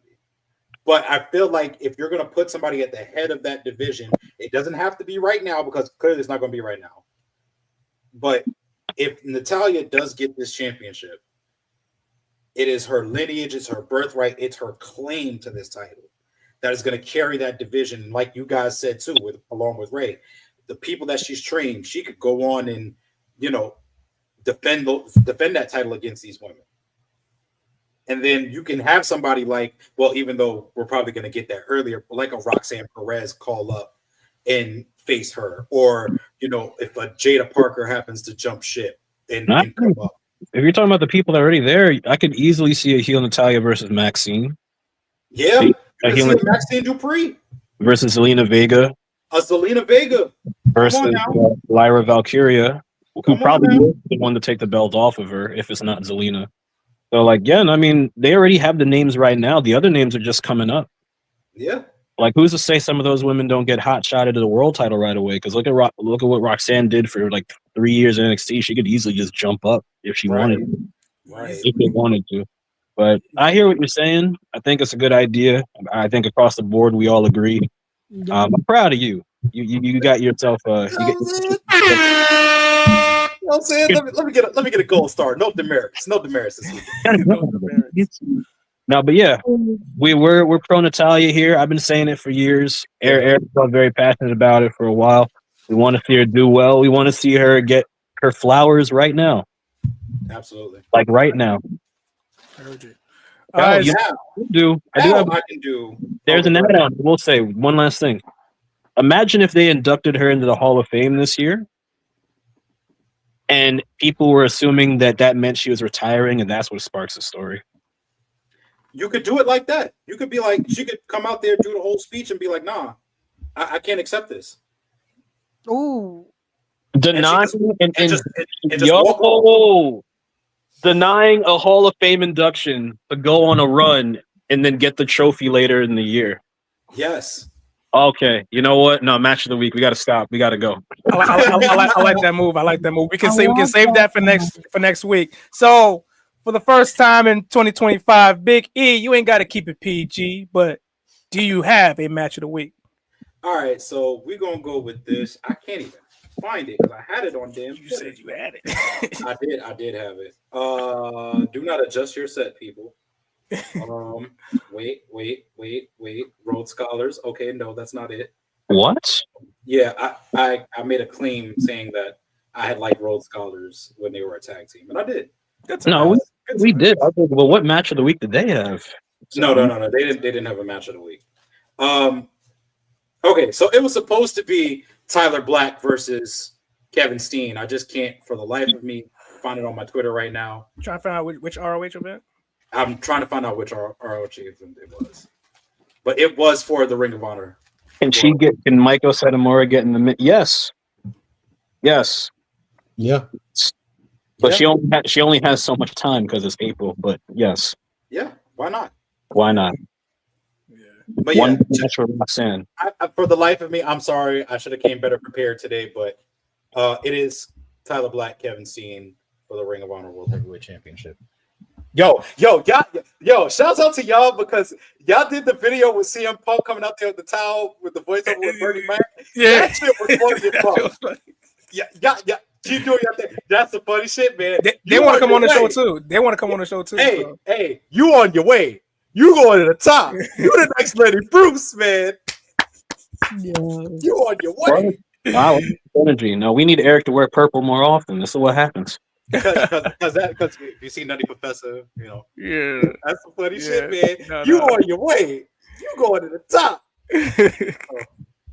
But I feel like if you're going to put somebody at the head of that division, it doesn't have to be right now, because clearly it's not going to be right now. But if Natalya does get this championship, it is her lineage, it's her birthright, it's her claim to this title that is going to carry that division. Like you guys said too, along with Ray, the people that she's trained, she could go on and defend that title against these women. And then you can have somebody like, well, even though we're probably going to get that earlier, like a Roxanne Perez call up and face her, or if a Jada Parker happens to jump ship and come up. If you're talking about the people that are already there, I could easily see a heel Natalya versus Maxine. Yeah, you can see a Maxine Dupree versus Zelina Vega. A Zelina Vega versus Lyra Valkyria, who probably is the one to take the belt off of her if it's not Zelina. So, they already have the names right now. The other names are just coming up. Yeah. Like, who's to say some of those women don't get hot shotted to the world title right away? Because look at what Roxanne did for 3 years in NXT. She could easily just jump up if she wanted to. Right. If they wanted to. But I hear what you're saying. I think it's a good idea. I think across the board we all agree. I'm proud of you. You got yourself. I'm saying, let me get a gold star. No demerits this week. No, but yeah, we're pro Natalya here. I've been saying it for years. Eric's been very passionate about it for a while. We want to see her do well. We want to see her get her flowers right now. Absolutely, like right now. Heard you. I do. There's an add-on. We'll say one last thing. Imagine if they inducted her into the Hall of Fame this year, and people were assuming that meant she was retiring, and that's what sparks the story. You could do it like that. You could be like, she could come out there, do the whole speech, and be like, "Nah, I can't accept this." Ooh. Denying denying a Hall of Fame induction to go on a run and then get the trophy later in the year. Yes. Okay. You know what? No, match of the week. We got to stop. We got to go. I like that move. I like that move. We can save that for next week. So for the first time in 2025, Big E, you ain't got to keep it PG, but do you have a match of the week? All right, so we're gonna go with this. I can't even find it because I had it on damn. You said you had it. I did have it. Do not adjust your set, people. Wait. Rhodes Scholars. Okay, no, that's not it. What? Yeah, I made a claim saying that I had liked Rhodes Scholars when they were a tag team, and I did. No, we did. Well, what match of the week did they have? No. They didn't have a match of the week. Okay, so it was supposed to be Tyler Black versus Kevin Steen. I just can't, for the life of me, find it on my Twitter right now. I'm trying to find out which ROH event? I'm trying to find out which ROH event it was. But it was for the Ring of Honor. Can Maiko Satomura get in the Yes. Yes. Yeah. But she only has so much time because it's April, but yes. Yeah, why not? Why not? But one match for Roxanne. For the life of me, I'm sorry. I should have came better prepared today, but it is Tyler Black, Kevin Steen for the Ring of Honor World Heavyweight Championship. Yo, shouts out to y'all because y'all did the video with CM Punk coming out there with the towel with the voiceover with Bernie Mac. Yeah. That shit was funny as fuck. Yeah. Keep doing your thing. That's the funny shit, man. They want to come on the show too. Hey, you on your way. You going to the top. You the next Lenny Bruce, man. Yeah. You on your way. Wow, energy. No, we need Eric to wear purple more often. This is what happens. Because if you see Nutty Professor, you know, that's some funny shit, man. No, you on your way. You going to the top.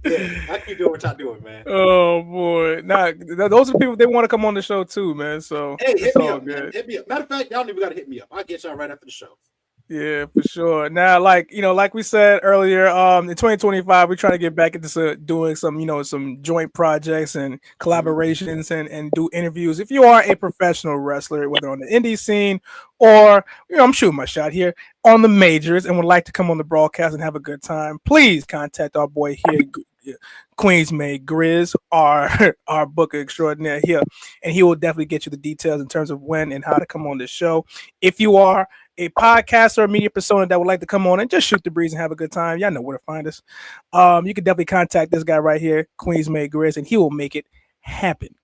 I keep doing what y'all doing, man. Oh boy, those are the people they want to come on the show too, man. So hey, hit me up, man. Hit me up. Matter of fact, y'all don't even gotta hit me up. I'll get y'all right after the show. Yeah, for sure. Now, like we said earlier, in 2025, we're trying to get back into doing some joint projects and collaborations and do interviews. If you are a professional wrestler, whether on the indie scene or I'm shooting my shot here on the majors and would like to come on the broadcast and have a good time, please contact our boy here, Queens Made Grizz, our booker extraordinaire here, and he will definitely get you the details in terms of when and how to come on the show. If you are a podcaster or media persona that would like to come on and just shoot the breeze and have a good time, y'all know where to find us. You can definitely contact this guy right here, Queens Made Grizz, and he will make it happen.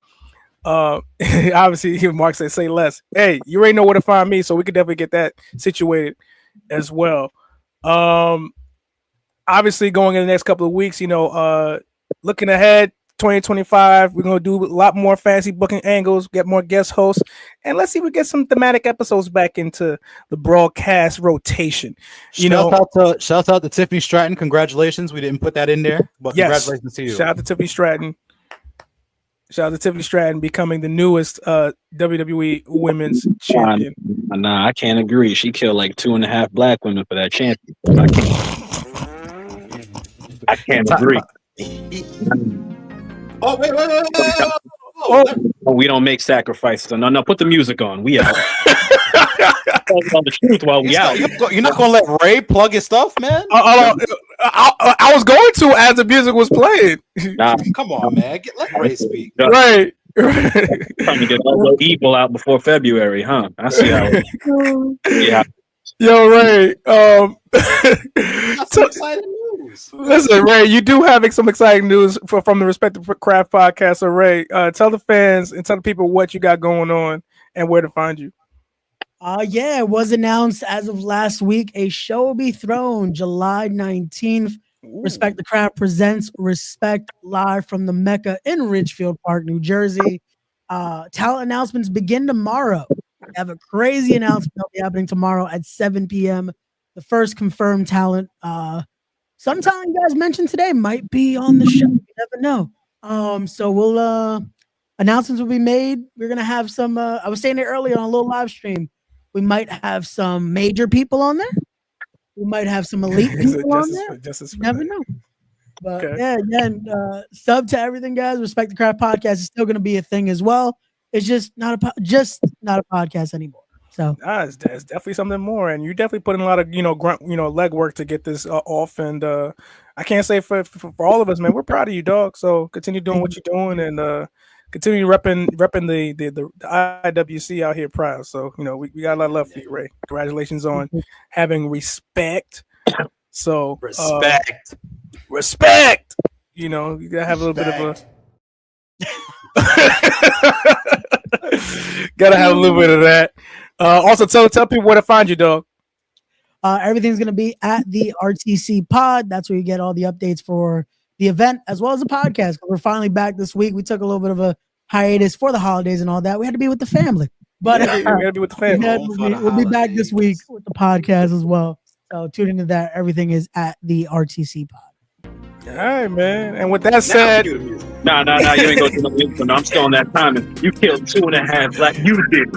Obviously, Mark said, say less. Hey, you already know where to find me, so we could definitely get that situated as well. Obviously, going in the next couple of weeks, looking ahead, 2025, we're going to do a lot more fancy booking angles, get more guest hosts, and let's see if we get some thematic episodes back into the broadcast rotation. Shout out to Tiffany Stratton. Congratulations. We didn't put that in there, but congratulations to you. Shout out to Tiffany Stratton. Shout out to Tiffany Stratton becoming the newest WWE Women's Champion. Nah, I can't agree. She killed like 2.5 black women for that champion. I can't agree. Oh, wait. We don't make sacrifices. No, put the music on. We out. Tell the truth while we out. You're not going to let Ray plug his stuff, man? I was going to as the music was playing. Nah. Come on, man. Let Ray speak. Right. Trying to get all evil out before February, huh? I see how it is. Yeah. Yo, Ray. That's some exciting news. Listen, Ray, you do have some exciting news from the Respected Craft podcast. So, Ray, tell the fans and tell the people what you got going on and where to find you. It was announced as of last week. A show will be thrown July 19th. Ooh. Respect the Craft presents Respect live from the Mecca in Ridgefield Park, New Jersey. Talent announcements begin tomorrow. We have a crazy announcement that'll be happening tomorrow at 7 p.m. The first confirmed talent. Some talent you guys mentioned today might be on the show. You never know. So we'll announcements will be made. We're gonna have some. I was saying it earlier on a little live stream. We might have some major people on there. We might have some elite people on there. You never know. But okay. And sub to everything, guys. Respect the Craft podcast is still going to be a thing as well. It's just not a podcast anymore. So it's definitely something more, and you definitely put in a lot of legwork to get this off. And I can't say for all of us, man. We're proud of you, dog. So continue doing what you're doing, and continue repping the IWC out here proud. So we got a lot of love for you, Ray. Congratulations on having respect. So respect. You gotta have a little bit of gotta have a little bit of that. Also, tell people where to find you, dog. Everything's gonna be at the RTC Pod. That's where you get all the updates for the event as well as the podcast. We're finally back this week. We took a little bit of a hiatus for the holidays and all that. We had to be with the family, but we gotta be with the family. We'll be back this week with the podcast as well. So tune into that. Everything is at the RTC Pod. All right, man. And with that said, you ain't going to do no music. I'm still on that timing. You killed 2.5 black. You did.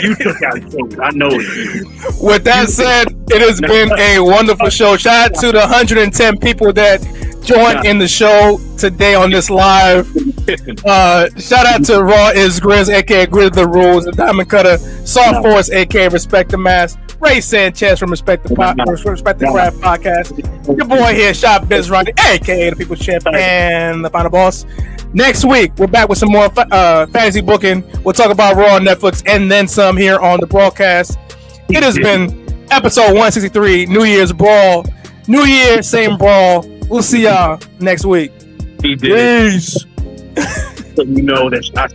You took out things. I know it. With that said, it has been a wonderful show. Shout out to the 110 people that joined in the show today on this live. Shout out to Raw is Grizz, aka Grizz the Rules, the Diamond Cutter, Soft Force, aka Respect the Mask, Ray Sanchez from Respect the Craft Podcast, your boy here, Shop Biz Ronnie, aka the People's Champ and the Final Boss. Next week, we're back with some more fantasy booking. We'll talk about Raw on Netflix and then some here on the broadcast. It has been episode 163, New Year's Brawl. New Year, same brawl. We'll see y'all next week. He did. Peace. You know that.